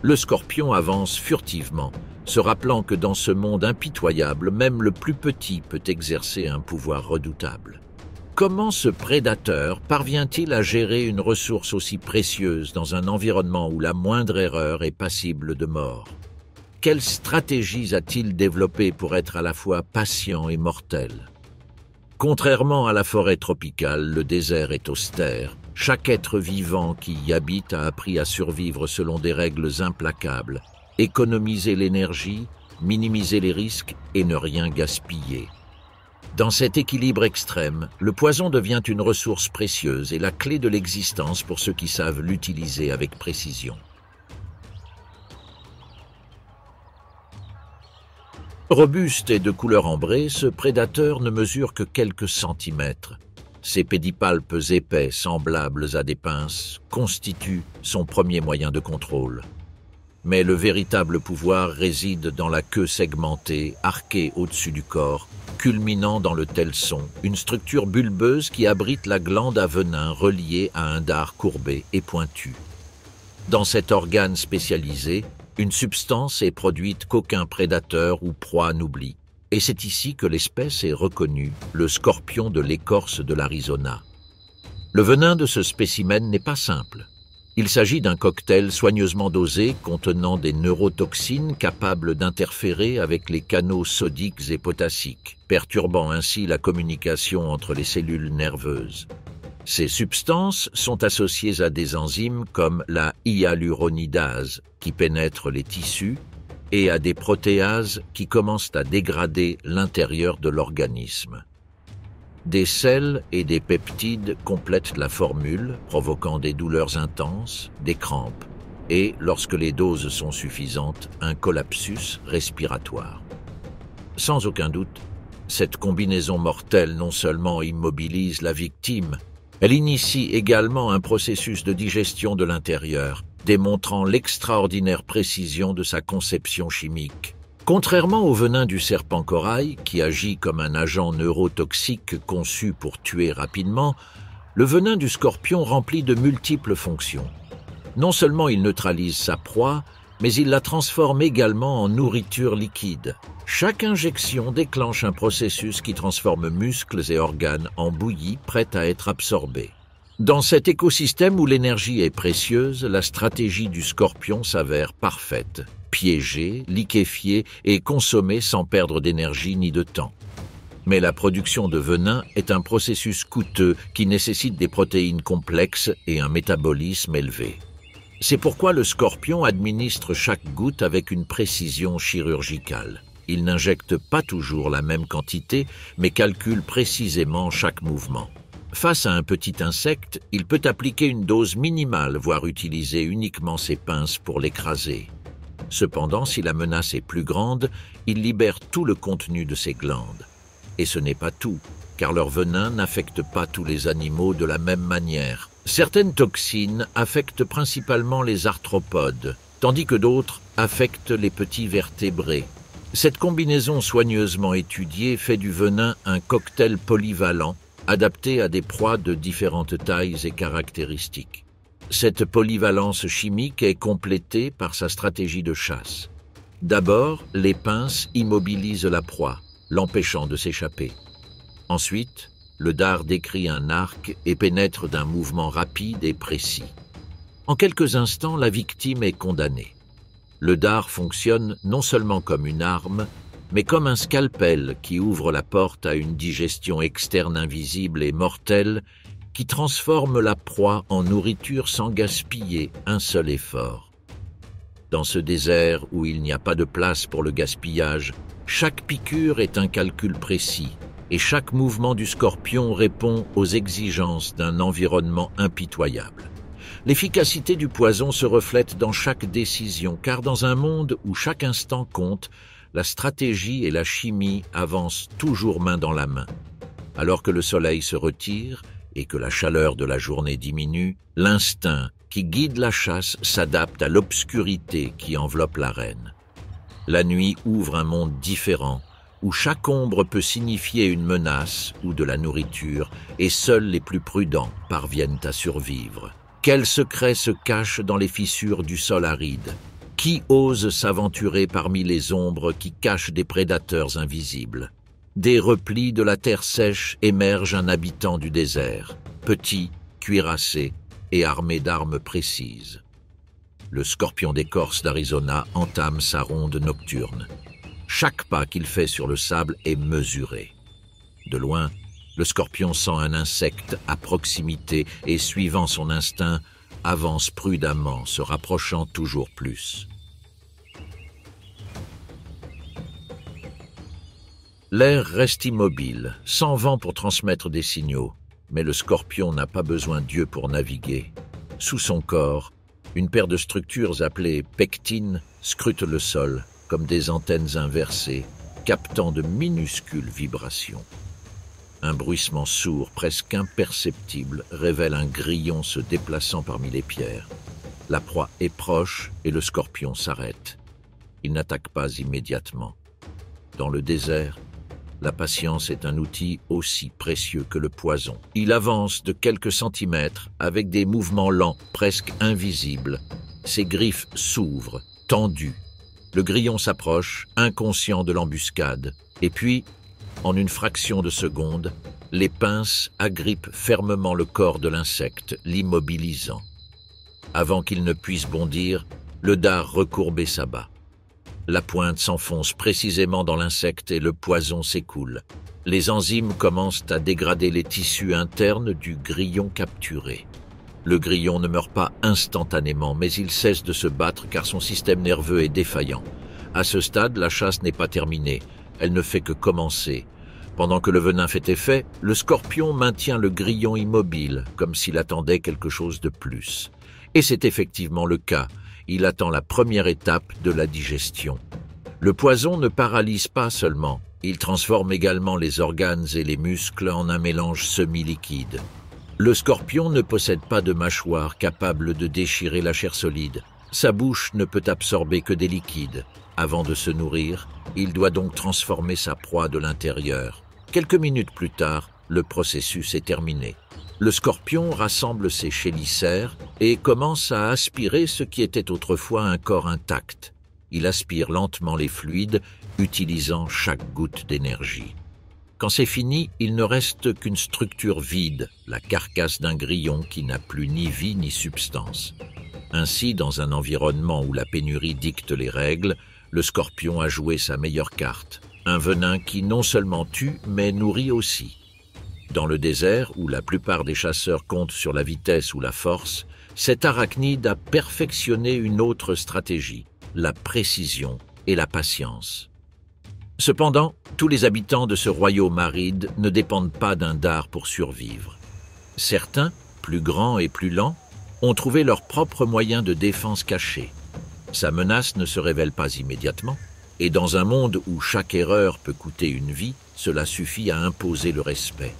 Le scorpion avance furtivement, se rappelant que dans ce monde impitoyable, même le plus petit peut exercer un pouvoir redoutable. Comment ce prédateur parvient-il à gérer une ressource aussi précieuse dans un environnement où la moindre erreur est passible de mort? Quelles stratégies a-t-il développées pour être à la fois patient et mortel? Contrairement à la forêt tropicale, le désert est austère. Chaque être vivant qui y habite a appris à survivre selon des règles implacables, économiser l'énergie, minimiser les risques et ne rien gaspiller. Dans cet équilibre extrême, le poison devient une ressource précieuse et la clé de l'existence pour ceux qui savent l'utiliser avec précision. Robuste et de couleur ambrée, ce prédateur ne mesure que quelques centimètres. Ses pédipalpes épais, semblables à des pinces, constituent son premier moyen de contrôle. Mais le véritable pouvoir réside dans la queue segmentée, arquée au-dessus du corps, culminant dans le telson, une structure bulbeuse qui abrite la glande à venin reliée à un dard courbé et pointu. Dans cet organe spécialisé, une substance est produite qu'aucun prédateur ou proie n'oublie. Et c'est ici que l'espèce est reconnue, le scorpion de l'écorce de l'Arizona. Le venin de ce spécimen n'est pas simple. Il s'agit d'un cocktail soigneusement dosé contenant des neurotoxines capables d'interférer avec les canaux sodiques et potassiques, perturbant ainsi la communication entre les cellules nerveuses. Ces substances sont associées à des enzymes comme la hyaluronidase qui pénètrent les tissus et à des protéases qui commencent à dégrader l'intérieur de l'organisme. Des sels et des peptides complètent la formule, provoquant des douleurs intenses, des crampes et, lorsque les doses sont suffisantes, un collapsus respiratoire. Sans aucun doute, cette combinaison mortelle non seulement immobilise la victime, elle initie également un processus de digestion de l'intérieur, démontrant l'extraordinaire précision de sa conception chimique. Contrairement au venin du serpent corail, qui agit comme un agent neurotoxique conçu pour tuer rapidement, le venin du scorpion remplit de multiples fonctions. Non seulement il neutralise sa proie, mais il la transforme également en nourriture liquide. Chaque injection déclenche un processus qui transforme muscles et organes en bouillie prête à être absorbée. Dans cet écosystème où l'énergie est précieuse, la stratégie du scorpion s'avère parfaite. Piéger, liquéfier et consommer sans perdre d'énergie ni de temps. Mais la production de venin est un processus coûteux qui nécessite des protéines complexes et un métabolisme élevé. C'est pourquoi le scorpion administre chaque goutte avec une précision chirurgicale. Il n'injecte pas toujours la même quantité, mais calcule précisément chaque mouvement. Face à un petit insecte, il peut appliquer une dose minimale, voire utiliser uniquement ses pinces pour l'écraser. Cependant, si la menace est plus grande, il libère tout le contenu de ses glandes. Et ce n'est pas tout, car leur venin n'affecte pas tous les animaux de la même manière. Certaines toxines affectent principalement les arthropodes, tandis que d'autres affectent les petits vertébrés. Cette combinaison soigneusement étudiée fait du venin un cocktail polyvalent, adapté à des proies de différentes tailles et caractéristiques. Cette polyvalence chimique est complétée par sa stratégie de chasse. D'abord, les pinces immobilisent la proie, l'empêchant de s'échapper. Ensuite, le dard décrit un arc et pénètre d'un mouvement rapide et précis. En quelques instants, la victime est condamnée. Le dard fonctionne non seulement comme une arme, mais comme un scalpel qui ouvre la porte à une digestion externe invisible et mortelle qui transforme la proie en nourriture sans gaspiller un seul effort. Dans ce désert où il n'y a pas de place pour le gaspillage, chaque piqûre est un calcul précis et chaque mouvement du scorpion répond aux exigences d'un environnement impitoyable. L'efficacité du poison se reflète dans chaque décision, car dans un monde où chaque instant compte, la stratégie et la chimie avancent toujours main dans la main. Alors que le soleil se retire et que la chaleur de la journée diminue, l'instinct qui guide la chasse s'adapte à l'obscurité qui enveloppe l'arène. La nuit ouvre un monde différent, où chaque ombre peut signifier une menace ou de la nourriture, et seuls les plus prudents parviennent à survivre. Quels secrets se cachent dans les fissures du sol aride? Qui ose s'aventurer parmi les ombres qui cachent des prédateurs invisibles? Des replis de la terre sèche émerge un habitant du désert, petit, cuirassé et armé d'armes précises. Le scorpion d'écorce d'Arizona entame sa ronde nocturne. Chaque pas qu'il fait sur le sable est mesuré. De loin, le scorpion sent un insecte à proximité et, suivant son instinct, avance prudemment, se rapprochant toujours plus. L'air reste immobile, sans vent pour transmettre des signaux, mais le scorpion n'a pas besoin d'yeux pour naviguer. Sous son corps, une paire de structures appelées pectines scrutent le sol, comme des antennes inversées, captant de minuscules vibrations. Un bruissement sourd, presque imperceptible, révèle un grillon se déplaçant parmi les pierres. La proie est proche et le scorpion s'arrête. Il n'attaque pas immédiatement. Dans le désert, la patience est un outil aussi précieux que le poison. Il avance de quelques centimètres avec des mouvements lents, presque invisibles. Ses griffes s'ouvrent, tendues. Le grillon s'approche, inconscient de l'embuscade. Et puis, en une fraction de seconde, les pinces agrippent fermement le corps de l'insecte, l'immobilisant. Avant qu'il ne puisse bondir, le dard recourbé s'abat. La pointe s'enfonce précisément dans l'insecte et le poison s'écoule. Les enzymes commencent à dégrader les tissus internes du grillon capturé. Le grillon ne meurt pas instantanément, mais il cesse de se battre car son système nerveux est défaillant. À ce stade, la chasse n'est pas terminée. Elle ne fait que commencer. Pendant que le venin fait effet, le scorpion maintient le grillon immobile, comme s'il attendait quelque chose de plus. Et c'est effectivement le cas. Il attend la première étape de la digestion. Le poison ne paralyse pas seulement, il transforme également les organes et les muscles en un mélange semi-liquide. Le scorpion ne possède pas de mâchoire capable de déchirer la chair solide. Sa bouche ne peut absorber que des liquides. Avant de se nourrir, il doit donc transformer sa proie de l'intérieur. Quelques minutes plus tard, le processus est terminé. Le scorpion rassemble ses chélicères et commence à aspirer ce qui était autrefois un corps intact. Il aspire lentement les fluides, utilisant chaque goutte d'énergie. Quand c'est fini, il ne reste qu'une structure vide, la carcasse d'un grillon qui n'a plus ni vie ni substance. Ainsi, dans un environnement où la pénurie dicte les règles, le scorpion a joué sa meilleure carte. Un venin qui non seulement tue, mais nourrit aussi. Dans le désert, où la plupart des chasseurs comptent sur la vitesse ou la force, cet arachnide a perfectionné une autre stratégie, la précision et la patience. Cependant, tous les habitants de ce royaume aride ne dépendent pas d'un dard pour survivre. Certains, plus grands et plus lents, ont trouvé leur propre moyen de défense caché. Sa menace ne se révèle pas immédiatement, et dans un monde où chaque erreur peut coûter une vie, cela suffit à imposer le respect.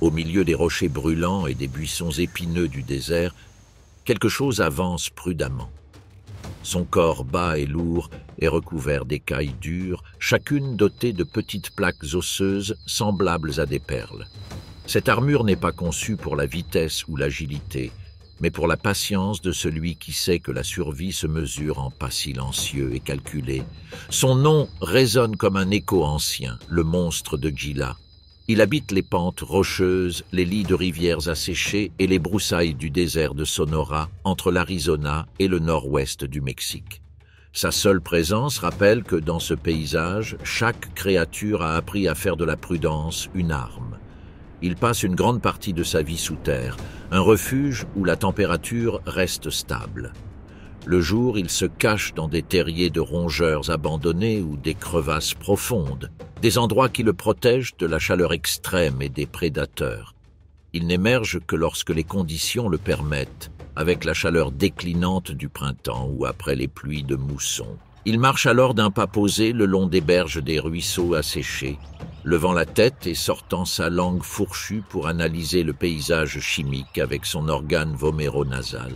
Au milieu des rochers brûlants et des buissons épineux du désert, quelque chose avance prudemment. Son corps bas et lourd est recouvert d'écailles dures, chacune dotée de petites plaques osseuses semblables à des perles. Cette armure n'est pas conçue pour la vitesse ou l'agilité, mais pour la patience de celui qui sait que la survie se mesure en pas silencieux et calculés. Son nom résonne comme un écho ancien, le monstre de Gila. Il habite les pentes rocheuses, les lits de rivières asséchées et les broussailles du désert de Sonora, entre l'Arizona et le nord-ouest du Mexique. Sa seule présence rappelle que dans ce paysage, chaque créature a appris à faire de la prudence une arme. Il passe une grande partie de sa vie sous terre, un refuge où la température reste stable. Le jour, il se cache dans des terriers de rongeurs abandonnés ou des crevasses profondes, des endroits qui le protègent de la chaleur extrême et des prédateurs. Il n'émerge que lorsque les conditions le permettent, avec la chaleur déclinante du printemps ou après les pluies de mousson. Il marche alors d'un pas posé le long des berges des ruisseaux asséchés, levant la tête et sortant sa langue fourchue pour analyser le paysage chimique avec son organe voméro-nasal.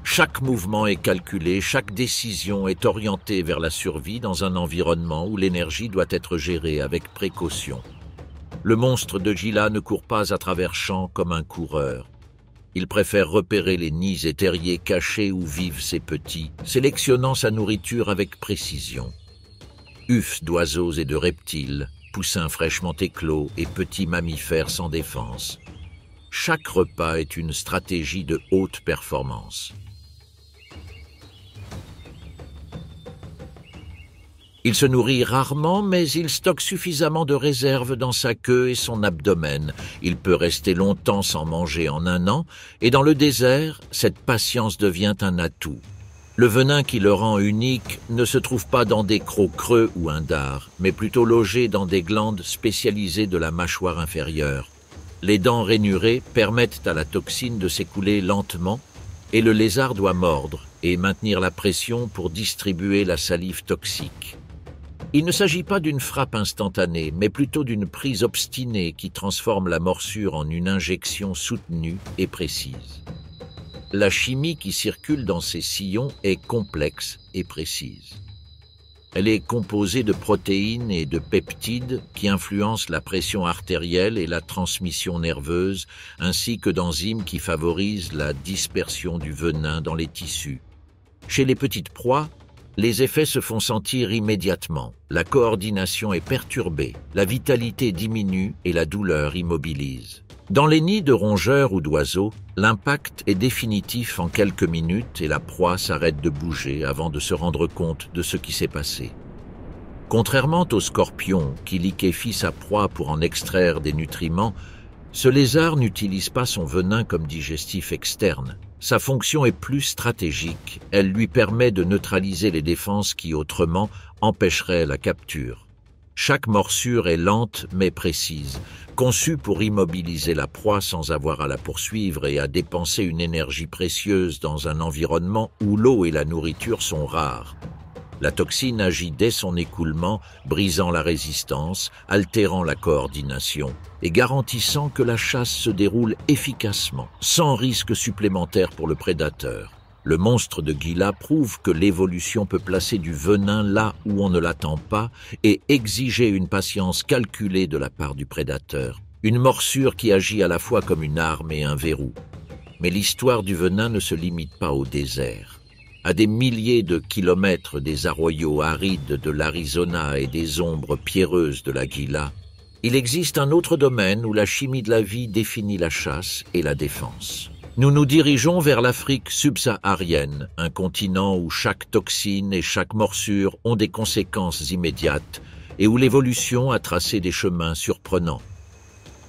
Chaque mouvement est calculé, chaque décision est orientée vers la survie dans un environnement où l'énergie doit être gérée avec précaution. Le monstre de Gila ne court pas à travers champs comme un coureur. Il préfère repérer les nids et terriers cachés où vivent ses petits, sélectionnant sa nourriture avec précision. Ufs d'oiseaux et de reptiles, poussins fraîchement éclos et petits mammifères sans défense. Chaque repas est une stratégie de haute performance. Il se nourrit rarement, mais il stocke suffisamment de réserves dans sa queue et son abdomen. Il peut rester longtemps sans manger en un an, et dans le désert, cette patience devient un atout. Le venin qui le rend unique ne se trouve pas dans des crocs creux ou un dard, mais plutôt logé dans des glandes spécialisées de la mâchoire inférieure. Les dents rainurées permettent à la toxine de s'écouler lentement, et le lézard doit mordre et maintenir la pression pour distribuer la salive toxique. Il ne s'agit pas d'une frappe instantanée, mais plutôt d'une prise obstinée qui transforme la morsure en une injection soutenue et précise. La chimie qui circule dans ces sillons est complexe et précise. Elle est composée de protéines et de peptides qui influencent la pression artérielle et la transmission nerveuse, ainsi que d'enzymes qui favorisent la dispersion du venin dans les tissus. Chez les petites proies, les effets se font sentir immédiatement. La coordination est perturbée, la vitalité diminue et la douleur immobilise. Dans les nids de rongeurs ou d'oiseaux, l'impact est définitif en quelques minutes et la proie s'arrête de bouger avant de se rendre compte de ce qui s'est passé. Contrairement au scorpion qui liquéfie sa proie pour en extraire des nutriments, ce lézard n'utilise pas son venin comme digestif externe. Sa fonction est plus stratégique, elle lui permet de neutraliser les défenses qui autrement empêcheraient la capture. Chaque morsure est lente mais précise, conçue pour immobiliser la proie sans avoir à la poursuivre et à dépenser une énergie précieuse dans un environnement où l'eau et la nourriture sont rares. La toxine agit dès son écoulement, brisant la résistance, altérant la coordination et garantissant que la chasse se déroule efficacement, sans risque supplémentaire pour le prédateur. Le monstre de Gila prouve que l'évolution peut placer du venin là où on ne l'attend pas et exiger une patience calculée de la part du prédateur. Une morsure qui agit à la fois comme une arme et un verrou. Mais l'histoire du venin ne se limite pas au désert. À des milliers de kilomètres des arroyos arides de l'Arizona et des ombres pierreuses de la Gila, il existe un autre domaine où la chimie de la vie définit la chasse et la défense. Nous nous dirigeons vers l'Afrique subsaharienne, un continent où chaque toxine et chaque morsure ont des conséquences immédiates et où l'évolution a tracé des chemins surprenants.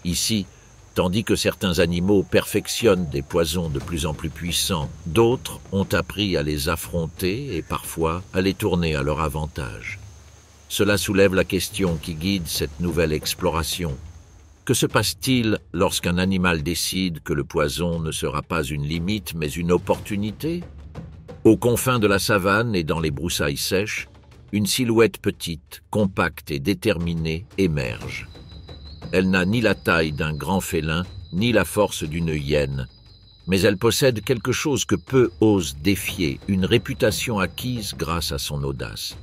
Ici, tandis que certains animaux perfectionnent des poisons de plus en plus puissants, d'autres ont appris à les affronter et parfois à les tourner à leur avantage. Cela soulève la question qui guide cette nouvelle exploration. Que se passe-t-il lorsqu'un animal décide que le poison ne sera pas une limite mais une opportunité? Aux confins de la savane et dans les broussailles sèches, une silhouette petite, compacte et déterminée émerge. Elle n'a ni la taille d'un grand félin, ni la force d'une hyène. Mais elle possède quelque chose que peu osent défier, une réputation acquise grâce à son audace.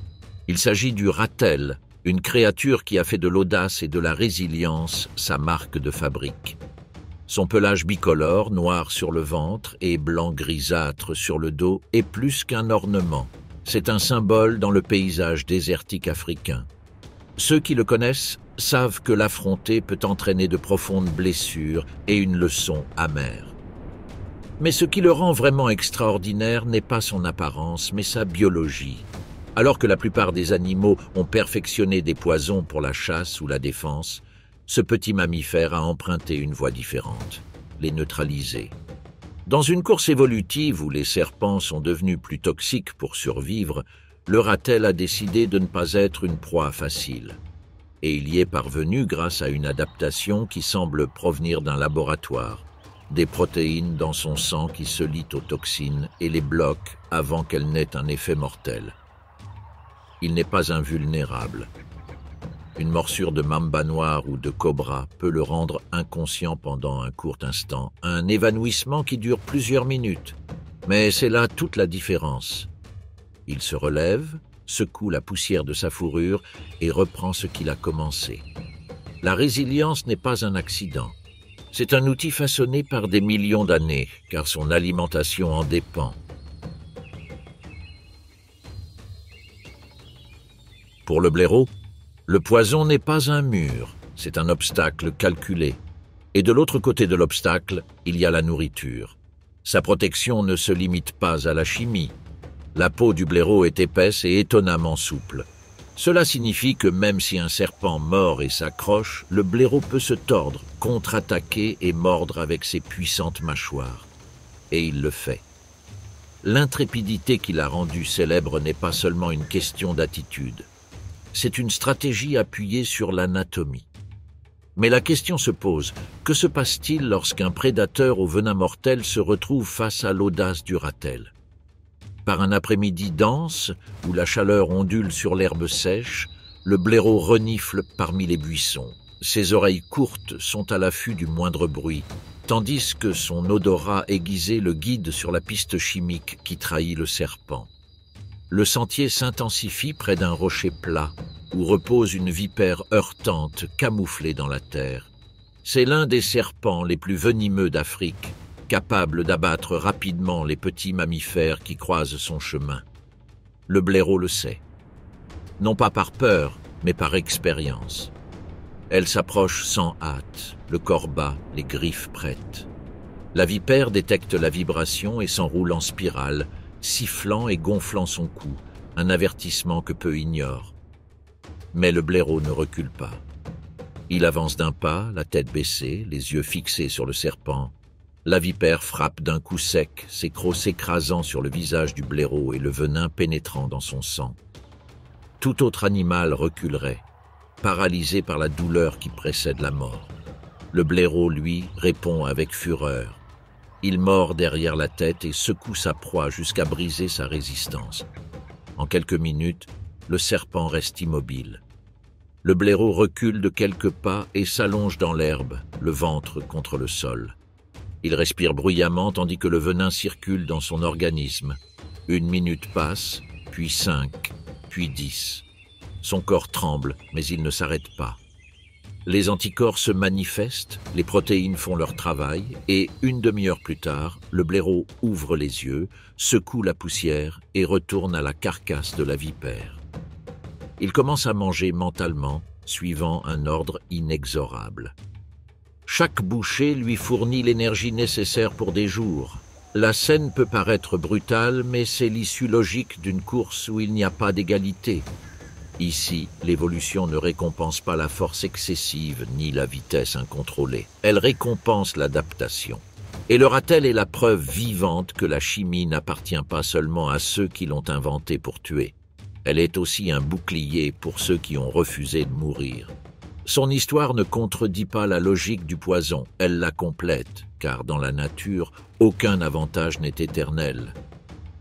Il s'agit du ratel, une créature qui a fait de l'audace et de la résilience sa marque de fabrique. Son pelage bicolore, noir sur le ventre et blanc grisâtre sur le dos, est plus qu'un ornement. C'est un symbole dans le paysage désertique africain. Ceux qui le connaissent savent que l'affronter peut entraîner de profondes blessures et une leçon amère. Mais ce qui le rend vraiment extraordinaire n'est pas son apparence, mais sa biologie. Alors que la plupart des animaux ont perfectionné des poisons pour la chasse ou la défense, ce petit mammifère a emprunté une voie différente, les neutraliser. Dans une course évolutive où les serpents sont devenus plus toxiques pour survivre, le ratel a décidé de ne pas être une proie facile. Et il y est parvenu grâce à une adaptation qui semble provenir d'un laboratoire, des protéines dans son sang qui se lient aux toxines et les bloquent avant qu'elles n'aient un effet mortel. Il n'est pas invulnérable. Une morsure de mamba noir ou de cobra peut le rendre inconscient pendant un court instant, un évanouissement qui dure plusieurs minutes. Mais c'est là toute la différence. Il se relève, secoue la poussière de sa fourrure et reprend ce qu'il a commencé. La résilience n'est pas un accident. C'est un outil façonné par des millions d'années, car son alimentation en dépend. Pour le blaireau, le poison n'est pas un mur, c'est un obstacle calculé. Et de l'autre côté de l'obstacle, il y a la nourriture. Sa protection ne se limite pas à la chimie. La peau du blaireau est épaisse et étonnamment souple. Cela signifie que même si un serpent mord et s'accroche, le blaireau peut se tordre, contre-attaquer et mordre avec ses puissantes mâchoires. Et il le fait. L'intrépidité qui l'a rendu célèbre n'est pas seulement une question d'attitude. C'est une stratégie appuyée sur l'anatomie. Mais la question se pose, que se passe-t-il lorsqu'un prédateur au venin mortel se retrouve face à l'audace du ratel? Par un après-midi dense, où la chaleur ondule sur l'herbe sèche, le blaireau renifle parmi les buissons. Ses oreilles courtes sont à l'affût du moindre bruit, tandis que son odorat aiguisé le guide sur la piste chimique qui trahit le serpent. Le sentier s'intensifie près d'un rocher plat, où repose une vipère heurtante camouflée dans la terre. C'est l'un des serpents les plus venimeux d'Afrique, capable d'abattre rapidement les petits mammifères qui croisent son chemin. Le blaireau le sait. Non pas par peur, mais par expérience. Elle s'approche sans hâte, le corps bas, les griffes prêtes. La vipère détecte la vibration et s'enroule en spirale, sifflant et gonflant son cou, un avertissement que peu ignorent. Mais le blaireau ne recule pas. Il avance d'un pas, la tête baissée, les yeux fixés sur le serpent. La vipère frappe d'un coup sec, ses crocs s'écrasant sur le visage du blaireau et le venin pénétrant dans son sang. Tout autre animal reculerait. paralysé par la douleur qui précède la mort. Le blaireau, lui, répond avec fureur. Il mord derrière la tête et secoue sa proie jusqu'à briser sa résistance. En quelques minutes, le serpent reste immobile. Le blaireau recule de quelques pas et s'allonge dans l'herbe, le ventre contre le sol. Il respire bruyamment tandis que le venin circule dans son organisme. 1 minute passe, puis 5, puis 10. Son corps tremble, mais il ne s'arrête pas. Les anticorps se manifestent, les protéines font leur travail, et 1 demi-heure plus tard, le blaireau ouvre les yeux, secoue la poussière et retourne à la carcasse de la vipère. Il commence à manger mentalement, suivant un ordre inexorable. Chaque bouchée lui fournit l'énergie nécessaire pour des jours. La scène peut paraître brutale, mais c'est l'issue logique d'une course où il n'y a pas d'égalité. Ici, l'évolution ne récompense pas la force excessive ni la vitesse incontrôlée. Elle récompense l'adaptation. Et le ratel est la preuve vivante que la chimie n'appartient pas seulement à ceux qui l'ont inventée pour tuer. Elle est aussi un bouclier pour ceux qui ont refusé de mourir. Son histoire ne contredit pas la logique du poison, elle la complète, car dans la nature, aucun avantage n'est éternel.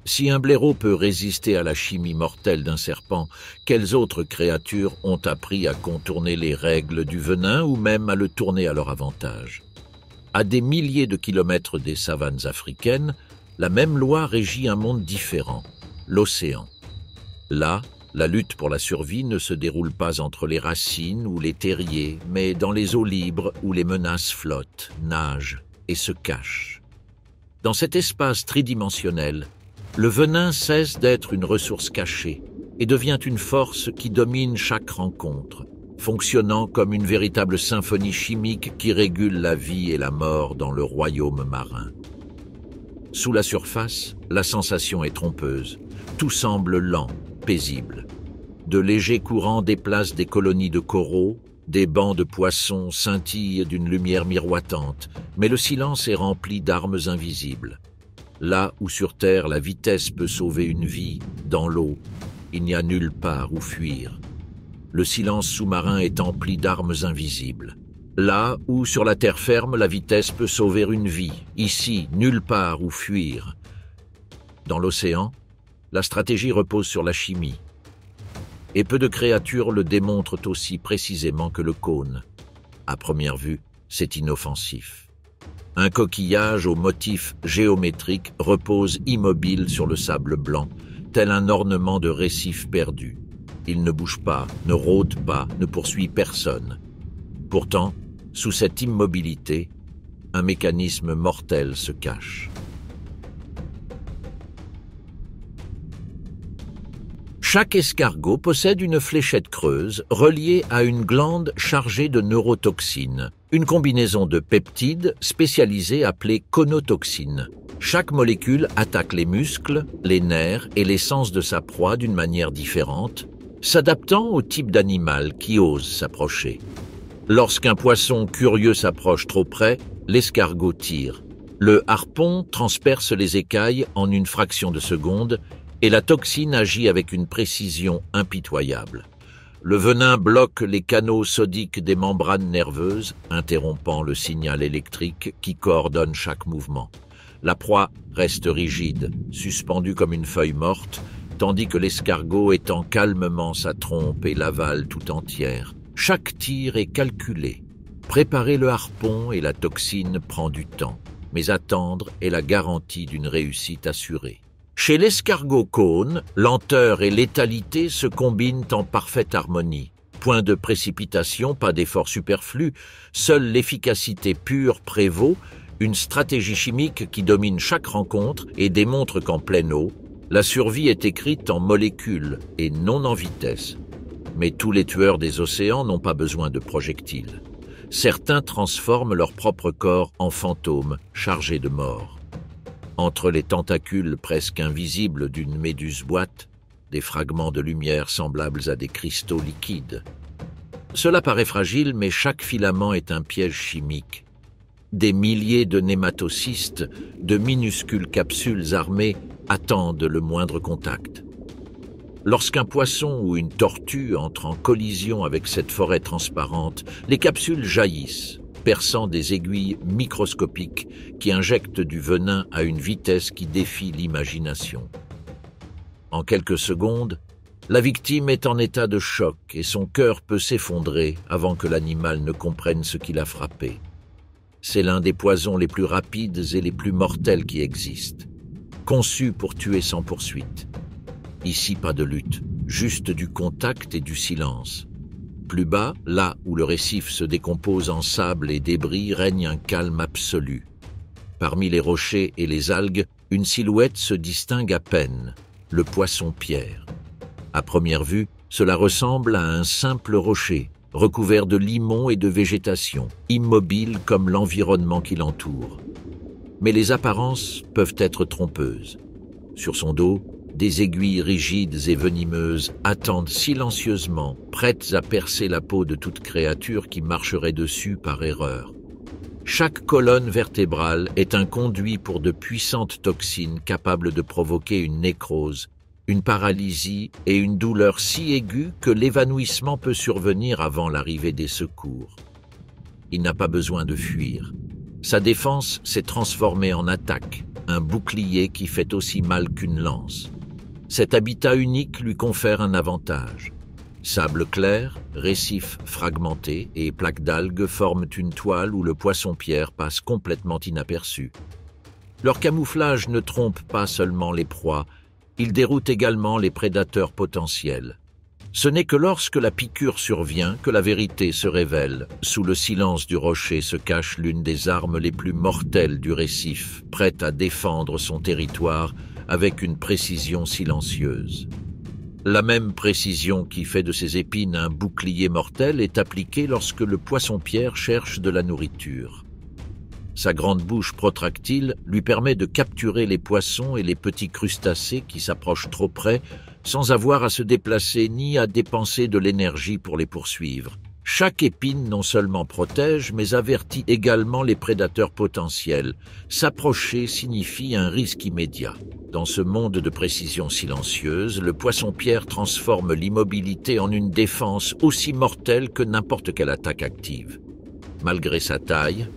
Si un blaireau peut résister à la chimie mortelle d'un serpent, quelles autres créatures ont appris à contourner les règles du venin ou même à le tourner à leur avantage? À des milliers de kilomètres des savanes africaines, la même loi régit un monde différent, l'océan. Là, la lutte pour la survie ne se déroule pas entre les racines ou les terriers, mais dans les eaux libres où les menaces flottent, nagent et se cachent. Dans cet espace tridimensionnel, le venin cesse d'être une ressource cachée et devient une force qui domine chaque rencontre, fonctionnant comme une véritable symphonie chimique qui régule la vie et la mort dans le royaume marin. Sous la surface, la sensation est trompeuse. Tout semble lent, paisible. De légers courants déplacent des colonies de coraux, des bancs de poissons scintillent d'une lumière miroitante, mais le silence est rempli d'armes invisibles. Là où sur Terre la vitesse peut sauver une vie, dans l'eau, il n'y a nulle part où fuir. Le silence sous-marin est empli d'armes invisibles. Là où sur la terre ferme la vitesse peut sauver une vie, ici, nulle part où fuir. Dans l'océan, la stratégie repose sur la chimie. Et peu de créatures le démontrent aussi précisément que le cône. À première vue, c'est inoffensif. Un coquillage au motif géométrique repose immobile sur le sable blanc, tel un ornement de récif perdu. Il ne bouge pas, ne rôde pas, ne poursuit personne. Pourtant, sous cette immobilité, un mécanisme mortel se cache. Chaque escargot possède une fléchette creuse reliée à une glande chargée de neurotoxines, une combinaison de peptides spécialisés appelés conotoxines. Chaque molécule attaque les muscles, les nerfs et les sens de sa proie d'une manière différente, s'adaptant au type d'animal qui ose s'approcher. Lorsqu'un poisson curieux s'approche trop près, l'escargot tire. Le harpon transperce les écailles en une fraction de seconde et la toxine agit avec une précision impitoyable. Le venin bloque les canaux sodiques des membranes nerveuses, interrompant le signal électrique qui coordonne chaque mouvement. La proie reste rigide, suspendue comme une feuille morte, tandis que l'escargot étend calmement sa trompe et l'avale tout entière. Chaque tir est calculé. Préparer le harpon et la toxine prend du temps, mais attendre est la garantie d'une réussite assurée. Chez l'escargot cône, lenteur et létalité se combinent en parfaite harmonie. Point de précipitation, pas d'effort superflu, seule l'efficacité pure prévaut, une stratégie chimique qui domine chaque rencontre et démontre qu'en pleine eau, la survie est écrite en molécules et non en vitesse. Mais tous les tueurs des océans n'ont pas besoin de projectiles. Certains transforment leur propre corps en fantômes chargés de mort. Entre les tentacules presque invisibles d'une méduse-boîte, des fragments de lumière semblables à des cristaux liquides. Cela paraît fragile, mais chaque filament est un piège chimique. Des milliers de nématocystes, de minuscules capsules armées, attendent le moindre contact. Lorsqu'un poisson ou une tortue entre en collision avec cette forêt transparente, les capsules jaillissent, perçant des aiguilles microscopiques qui injectent du venin à une vitesse qui défie l'imagination. En quelques secondes, la victime est en état de choc et son cœur peut s'effondrer avant que l'animal ne comprenne ce qui l'a frappé. C'est l'un des poisons les plus rapides et les plus mortels qui existent, conçu pour tuer sans poursuite. Ici, pas de lutte, juste du contact et du silence. Plus bas, là où le récif se décompose en sable et débris, règne un calme absolu. Parmi les rochers et les algues, une silhouette se distingue à peine, le poisson-pierre. À première vue, cela ressemble à un simple rocher, recouvert de limon et de végétation, immobile comme l'environnement qui l'entoure. Mais les apparences peuvent être trompeuses. Sur son dos, des aiguilles rigides et venimeuses attendent silencieusement, prêtes à percer la peau de toute créature qui marcherait dessus par erreur. Chaque colonne vertébrale est un conduit pour de puissantes toxines capables de provoquer une nécrose, une paralysie et une douleur si aiguë que l'évanouissement peut survenir avant l'arrivée des secours. Il n'a pas besoin de fuir. Sa défense s'est transformée en attaque, un bouclier qui fait aussi mal qu'une lance. Cet habitat unique lui confère un avantage. Sable clair, récifs fragmentés et plaques d'algues forment une toile où le poisson-pierre passe complètement inaperçu. Leur camouflage ne trompe pas seulement les proies, il déroute également les prédateurs potentiels. Ce n'est que lorsque la piqûre survient que la vérité se révèle. Sous le silence du rocher se cache l'une des armes les plus mortelles du récif, prête à défendre son territoire avec une précision silencieuse. La même précision qui fait de ses épines un bouclier mortel est appliquée lorsque le poisson-pierre cherche de la nourriture. Sa grande bouche protractile lui permet de capturer les poissons et les petits crustacés qui s'approchent trop près sans avoir à se déplacer ni à dépenser de l'énergie pour les poursuivre. Chaque épine non seulement protège, mais avertit également les prédateurs potentiels. S'approcher signifie un risque immédiat. Dans ce monde de précision silencieuse, le poisson-pierre transforme l'immobilité en une défense aussi mortelle que n'importe quelle attaque active. Malgré sa taille,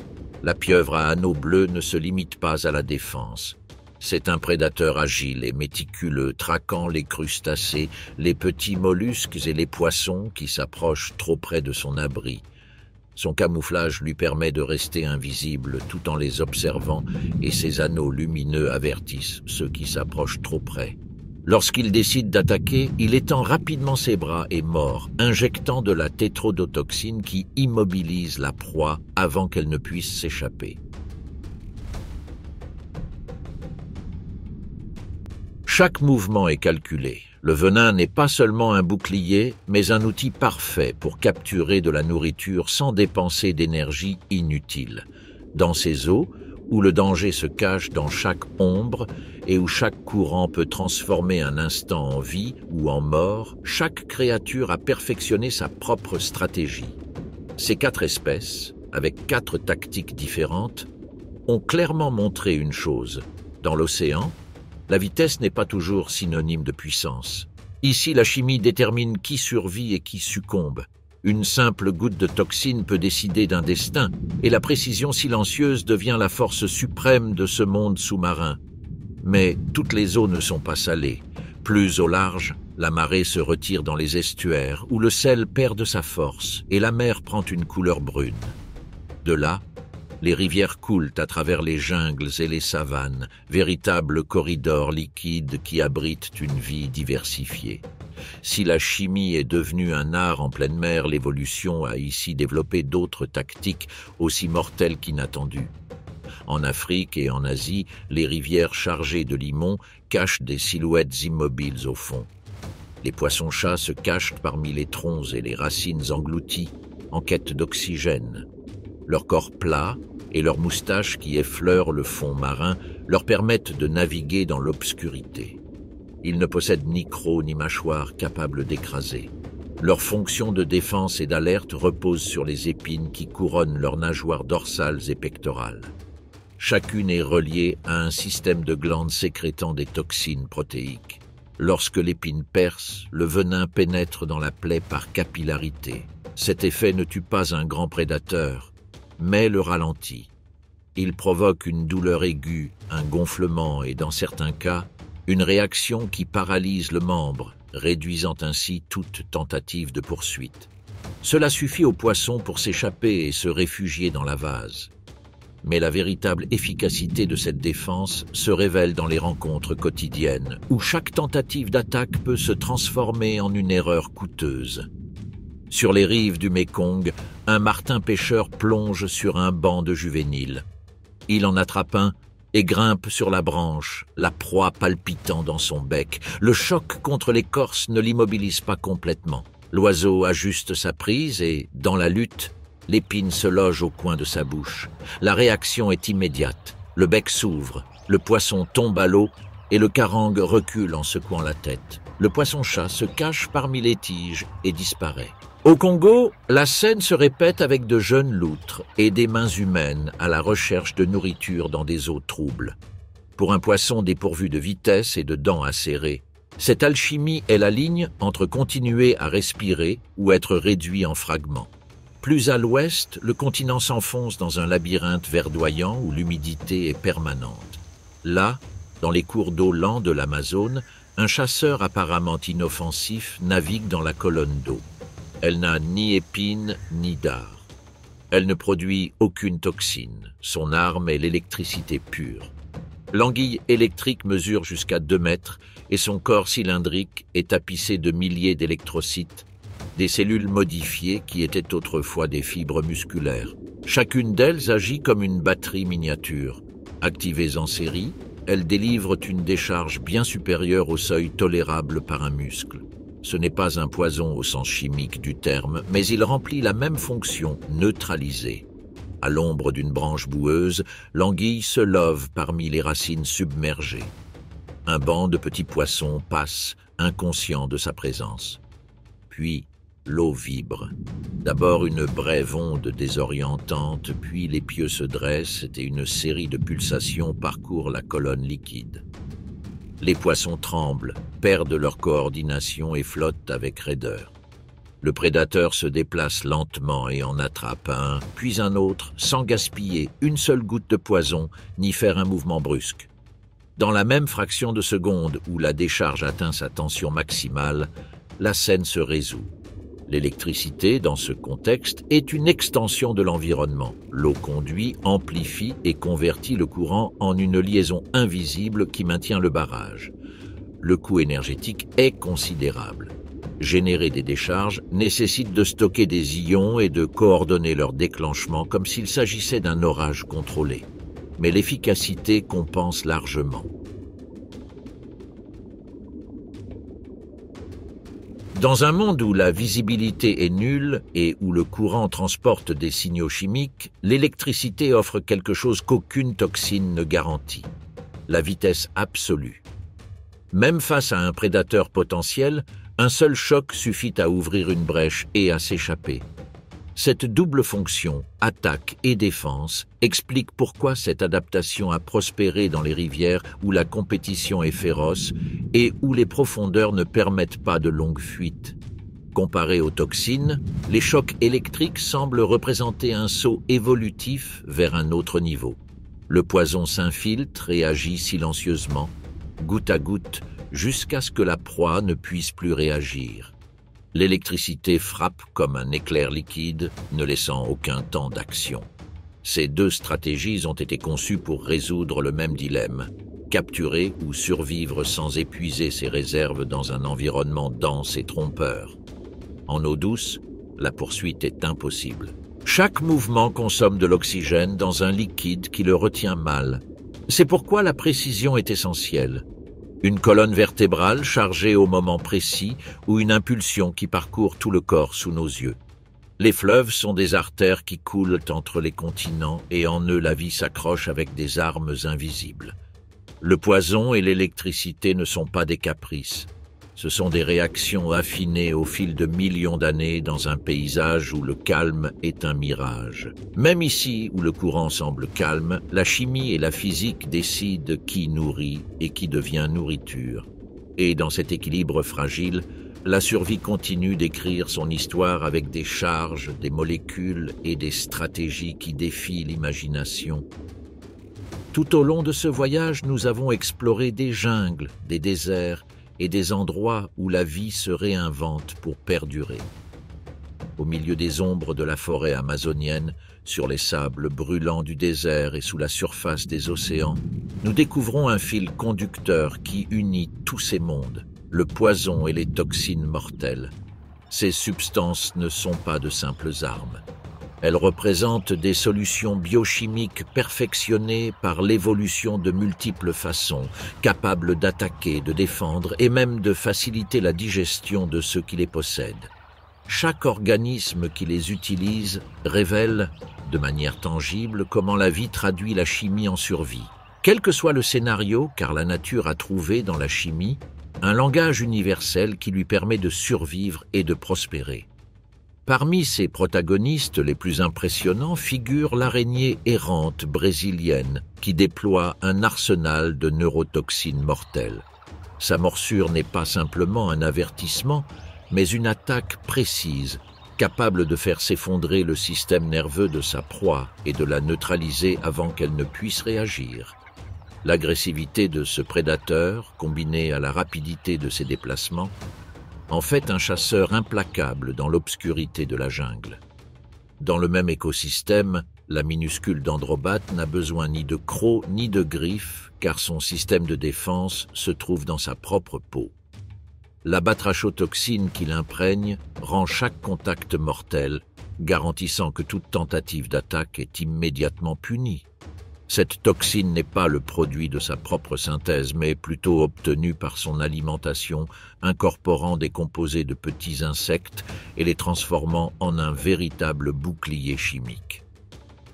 la pieuvre à anneaux bleus ne se limite pas à la défense. C'est un prédateur agile et méticuleux, traquant les crustacés, les petits mollusques et les poissons qui s'approchent trop près de son abri. Son camouflage lui permet de rester invisible tout en les observant et ses anneaux lumineux avertissent ceux qui s'approchent trop près. Lorsqu'il décide d'attaquer, il étend rapidement ses bras et mord, injectant de la tétrodotoxine qui immobilise la proie avant qu'elle ne puisse s'échapper. Chaque mouvement est calculé. Le venin n'est pas seulement un bouclier, mais un outil parfait pour capturer de la nourriture sans dépenser d'énergie inutile. Dans ces eaux, où le danger se cache dans chaque ombre et où chaque courant peut transformer un instant en vie ou en mort, chaque créature a perfectionné sa propre stratégie. Ces 4 espèces, avec 4 tactiques différentes, ont clairement montré une chose. Dans l'océan, la vitesse n'est pas toujours synonyme de puissance. Ici, la chimie détermine qui survit et qui succombe. Une simple goutte de toxine peut décider d'un destin, et la précision silencieuse devient la force suprême de ce monde sous-marin. Mais toutes les eaux ne sont pas salées. Plus au large, la marée se retire dans les estuaires, où le sel perd de sa force, et la mer prend une couleur brune. De là, les rivières coulent à travers les jungles et les savanes, véritables corridors liquides qui abritent une vie diversifiée. Si la chimie est devenue un art en pleine mer, l'évolution a ici développé d'autres tactiques aussi mortelles qu'inattendues. En Afrique et en Asie, les rivières chargées de limon cachent des silhouettes immobiles au fond. Les poissons-chats se cachent parmi les troncs et les racines englouties, en quête d'oxygène. Leur corps plat et leurs moustaches qui effleurent le fond marin leur permettent de naviguer dans l'obscurité. Ils ne possèdent ni crocs ni mâchoires capables d'écraser. Leur fonction de défense et d'alerte repose sur les épines qui couronnent leurs nageoires dorsales et pectorales. Chacune est reliée à un système de glandes sécrétant des toxines protéiques. Lorsque l'épine perce, le venin pénètre dans la plaie par capillarité. Cet effet ne tue pas un grand prédateur, mais le ralentit. Il provoque une douleur aiguë, un gonflement et, dans certains cas, une réaction qui paralyse le membre, réduisant ainsi toute tentative de poursuite. Cela suffit au poisson pour s'échapper et se réfugier dans la vase. Mais la véritable efficacité de cette défense se révèle dans les rencontres quotidiennes, où chaque tentative d'attaque peut se transformer en une erreur coûteuse. Sur les rives du Mékong, un martin-pêcheur plonge sur un banc de juvéniles. Il en attrape un et grimpe sur la branche, la proie palpitant dans son bec. Le choc contre l'écorce ne l'immobilise pas complètement. L'oiseau ajuste sa prise et, dans la lutte, l'épine se loge au coin de sa bouche. La réaction est immédiate. Le bec s'ouvre, le poisson tombe à l'eau et le carangue recule en secouant la tête. Le poisson-chat se cache parmi les tiges et disparaît. Au Congo, la scène se répète avec de jeunes loutres et des mains humaines à la recherche de nourriture dans des eaux troubles. Pour un poisson dépourvu de vitesse et de dents acérées, cette alchimie est la ligne entre continuer à respirer ou être réduit en fragments. Plus à l'ouest, le continent s'enfonce dans un labyrinthe verdoyant où l'humidité est permanente. Là, dans les cours d'eau lents de l'Amazone, un chasseur apparemment inoffensif navigue dans la colonne d'eau. Elle n'a ni épine ni dard. Elle ne produit aucune toxine. Son arme est l'électricité pure. L'anguille électrique mesure jusqu'à 2 mètres et son corps cylindrique est tapissé de milliers d'électrocytes, des cellules modifiées qui étaient autrefois des fibres musculaires. Chacune d'elles agit comme une batterie miniature. Activées en série, elles délivrent une décharge bien supérieure au seuil tolérable par un muscle. Ce n'est pas un poison au sens chimique du terme, mais il remplit la même fonction, neutralisée. À l'ombre d'une branche boueuse, l'anguille se love parmi les racines submergées. Un banc de petits poissons passe, inconscient de sa présence. Puis, l'eau vibre. D'abord une brève onde désorientante, puis les pieux se dressent et une série de pulsations parcourt la colonne liquide. Les poissons tremblent, perdent leur coordination et flottent avec raideur. Le prédateur se déplace lentement et en attrape un, puis un autre, sans gaspiller une seule goutte de poison, ni faire un mouvement brusque. Dans la même fraction de seconde où la décharge atteint sa tension maximale, la scène se résout. L'électricité, dans ce contexte, est une extension de l'environnement. L'eau conduit, amplifie et convertit le courant en une liaison invisible qui maintient le barrage. Le coût énergétique est considérable. Générer des décharges nécessite de stocker des ions et de coordonner leur déclenchement comme s'il s'agissait d'un orage contrôlé. Mais l'efficacité compense largement. Dans un monde où la visibilité est nulle et où le courant transporte des signaux chimiques, l'électricité offre quelque chose qu'aucune toxine ne garantit: la vitesse absolue. Même face à un prédateur potentiel, un seul choc suffit à ouvrir une brèche et à s'échapper. Cette double fonction, attaque et défense, explique pourquoi cette adaptation a prospéré dans les rivières où la compétition est féroce et où les profondeurs ne permettent pas de longues fuites. Comparés aux toxines, les chocs électriques semblent représenter un saut évolutif vers un autre niveau. Le poison s'infiltre et agit silencieusement, goutte à goutte, jusqu'à ce que la proie ne puisse plus réagir. L'électricité frappe comme un éclair liquide, ne laissant aucun temps d'action. Ces deux stratégies ont été conçues pour résoudre le même dilemme: capturer ou survivre sans épuiser ses réserves dans un environnement dense et trompeur. En eau douce, la poursuite est impossible. Chaque mouvement consomme de l'oxygène dans un liquide qui le retient mal. C'est pourquoi la précision est essentielle. Une colonne vertébrale chargée au moment précis ou une impulsion qui parcourt tout le corps sous nos yeux. Les fleuves sont des artères qui coulent entre les continents et en eux la vie s'accroche avec des armes invisibles. Le poison et l'électricité ne sont pas des caprices. Ce sont des réactions affinées au fil de millions d'années dans un paysage où le calme est un mirage. Même ici, où le courant semble calme, la chimie et la physique décident qui nourrit et qui devient nourriture. Et dans cet équilibre fragile, la survie continue d'écrire son histoire avec des charges, des molécules et des stratégies qui défient l'imagination. Tout au long de ce voyage, nous avons exploré des jungles, des déserts et des endroits où la vie se réinvente pour perdurer. Au milieu des ombres de la forêt amazonienne, sur les sables brûlants du désert et sous la surface des océans, nous découvrons un fil conducteur qui unit tous ces mondes, le poison et les toxines mortelles. Ces substances ne sont pas de simples armes. Elles représentent des solutions biochimiques perfectionnées par l'évolution de multiples façons, capables d'attaquer, de défendre et même de faciliter la digestion de ceux qui les possèdent. Chaque organisme qui les utilise révèle, de manière tangible, comment la vie traduit la chimie en survie. Quel que soit le scénario, car la nature a trouvé dans la chimie un langage universel qui lui permet de survivre et de prospérer. Parmi ses protagonistes les plus impressionnants figure l'araignée errante brésilienne qui déploie un arsenal de neurotoxines mortelles. Sa morsure n'est pas simplement un avertissement, mais une attaque précise, capable de faire s'effondrer le système nerveux de sa proie et de la neutraliser avant qu'elle ne puisse réagir. L'agressivité de ce prédateur, combinée à la rapidité de ses déplacements, en fait un chasseur implacable dans l'obscurité de la jungle. Dans le même écosystème, la minuscule dendrobate n'a besoin ni de crocs ni de griffes, car son système de défense se trouve dans sa propre peau. La batrachotoxine qui l'imprègne rend chaque contact mortel, garantissant que toute tentative d'attaque est immédiatement punie. Cette toxine n'est pas le produit de sa propre synthèse, mais plutôt obtenue par son alimentation, incorporant des composés de petits insectes et les transformant en un véritable bouclier chimique.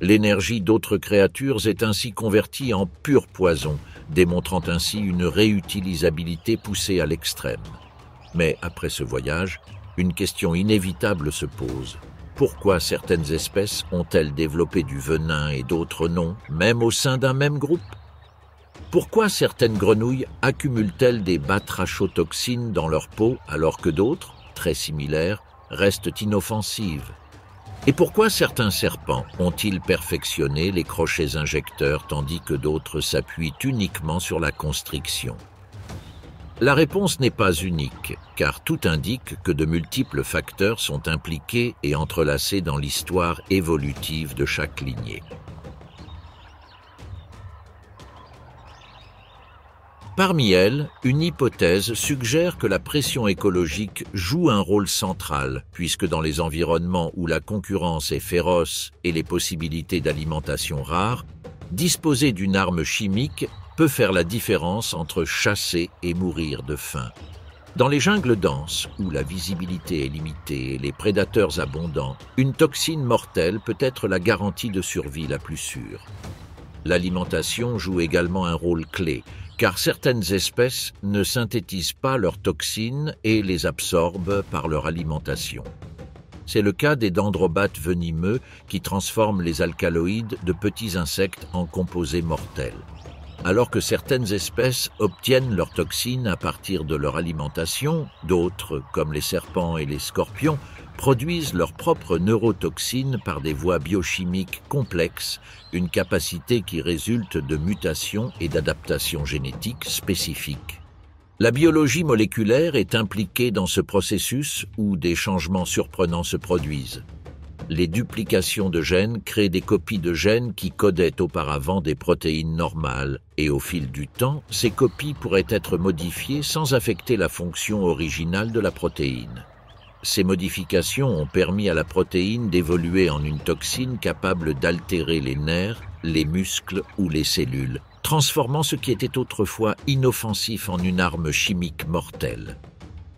L'énergie d'autres créatures est ainsi convertie en pur poison, démontrant ainsi une réutilisabilité poussée à l'extrême. Mais après ce voyage, une question inévitable se pose. Pourquoi certaines espèces ont-elles développé du venin et d'autres non, même au sein d'un même groupe? Pourquoi certaines grenouilles accumulent-elles des batrachotoxines dans leur peau alors que d'autres, très similaires, restent inoffensives? Et pourquoi certains serpents ont-ils perfectionné les crochets injecteurs tandis que d'autres s'appuient uniquement sur la constriction? La réponse n'est pas unique, car tout indique que de multiples facteurs sont impliqués et entrelacés dans l'histoire évolutive de chaque lignée. Parmi elles, une hypothèse suggère que la pression écologique joue un rôle central, puisque dans les environnements où la concurrence est féroce et les possibilités d'alimentation rares, disposer d'une arme chimique peut faire la différence entre chasser et mourir de faim. Dans les jungles denses, où la visibilité est limitée et les prédateurs abondants, une toxine mortelle peut être la garantie de survie la plus sûre. L'alimentation joue également un rôle clé, car certaines espèces ne synthétisent pas leurs toxines et les absorbent par leur alimentation. C'est le cas des dendrobates venimeux qui transforment les alcaloïdes de petits insectes en composés mortels. Alors que certaines espèces obtiennent leurs toxines à partir de leur alimentation, d'autres, comme les serpents et les scorpions, produisent leurs propres neurotoxines par des voies biochimiques complexes, une capacité qui résulte de mutations et d'adaptations génétiques spécifiques. La biologie moléculaire est impliquée dans ce processus où des changements surprenants se produisent. Les duplications de gènes créent des copies de gènes qui codaient auparavant des protéines normales, et au fil du temps, ces copies pourraient être modifiées sans affecter la fonction originale de la protéine. Ces modifications ont permis à la protéine d'évoluer en une toxine capable d'altérer les nerfs, les muscles ou les cellules, transformant ce qui était autrefois inoffensif en une arme chimique mortelle.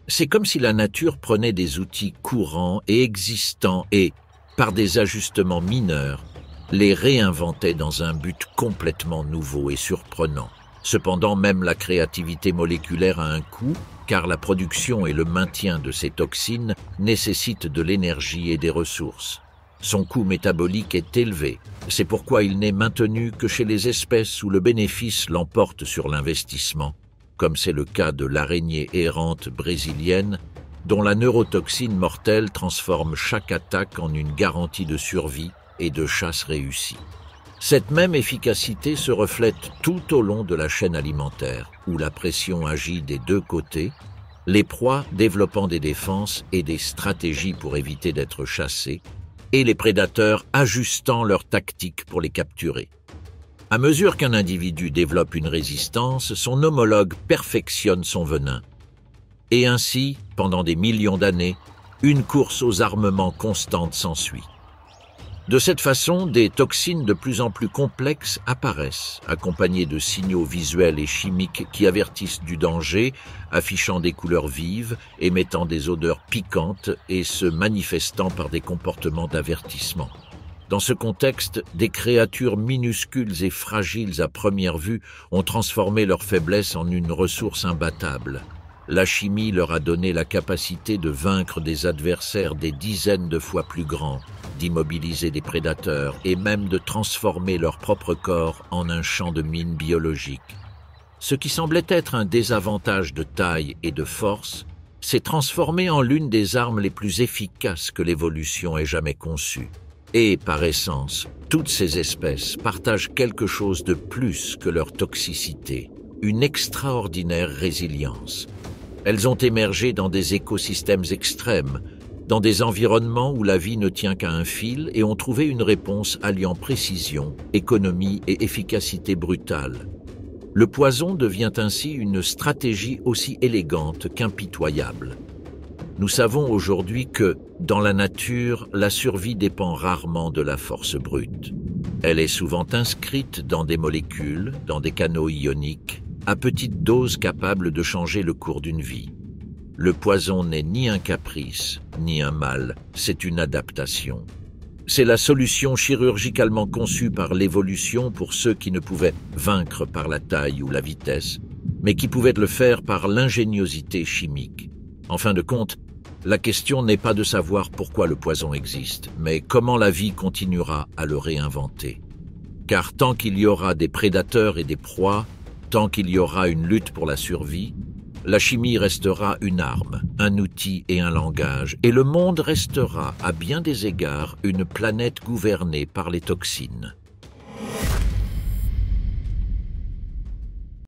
C'est comme si la nature prenait des outils courants et existants et, par des ajustements mineurs, les réinventait dans un but complètement nouveau et surprenant. Cependant, même la créativité moléculaire a un coût, car la production et le maintien de ces toxines nécessitent de l'énergie et des ressources. Son coût métabolique est élevé, c'est pourquoi il n'est maintenu que chez les espèces où le bénéfice l'emporte sur l'investissement, comme c'est le cas de l'araignée errante brésilienne, dont la neurotoxine mortelle transforme chaque attaque en une garantie de survie et de chasse réussie. Cette même efficacité se reflète tout au long de la chaîne alimentaire, où la pression agit des deux côtés, les proies développant des défenses et des stratégies pour éviter d'être chassées, et les prédateurs ajustant leurs tactiques pour les capturer. À mesure qu'un individu développe une résistance, son homologue perfectionne son venin. Et ainsi, pendant des millions d'années, une course aux armements constante s'ensuit. De cette façon, des toxines de plus en plus complexes apparaissent, accompagnées de signaux visuels et chimiques qui avertissent du danger, affichant des couleurs vives, émettant des odeurs piquantes et se manifestant par des comportements d'avertissement. Dans ce contexte, des créatures minuscules et fragiles à première vue ont transformé leur faiblesse en une ressource imbattable. La chimie leur a donné la capacité de vaincre des adversaires des dizaines de fois plus grands, d'immobiliser des prédateurs et même de transformer leur propre corps en un champ de mines biologiques. Ce qui semblait être un désavantage de taille et de force s'est transformé en l'une des armes les plus efficaces que l'évolution ait jamais conçues. Et, par essence, toutes ces espèces partagent quelque chose de plus que leur toxicité, une extraordinaire résilience. Elles ont émergé dans des écosystèmes extrêmes, dans des environnements où la vie ne tient qu'à un fil et ont trouvé une réponse alliant précision, économie et efficacité brutale. Le poison devient ainsi une stratégie aussi élégante qu'impitoyable. Nous savons aujourd'hui que, dans la nature, la survie dépend rarement de la force brute. Elle est souvent inscrite dans des molécules, dans des canaux ioniques, à petite dose capables de changer le cours d'une vie. Le poison n'est ni un caprice, ni un mal, c'est une adaptation. C'est la solution chirurgicalement conçue par l'évolution pour ceux qui ne pouvaient vaincre par la taille ou la vitesse, mais qui pouvaient le faire par l'ingéniosité chimique. En fin de compte, la question n'est pas de savoir pourquoi le poison existe, mais comment la vie continuera à le réinventer. Car tant qu'il y aura des prédateurs et des proies, tant qu'il y aura une lutte pour la survie, la chimie restera une arme, un outil et un langage, et le monde restera, à bien des égards, une planète gouvernée par les toxines.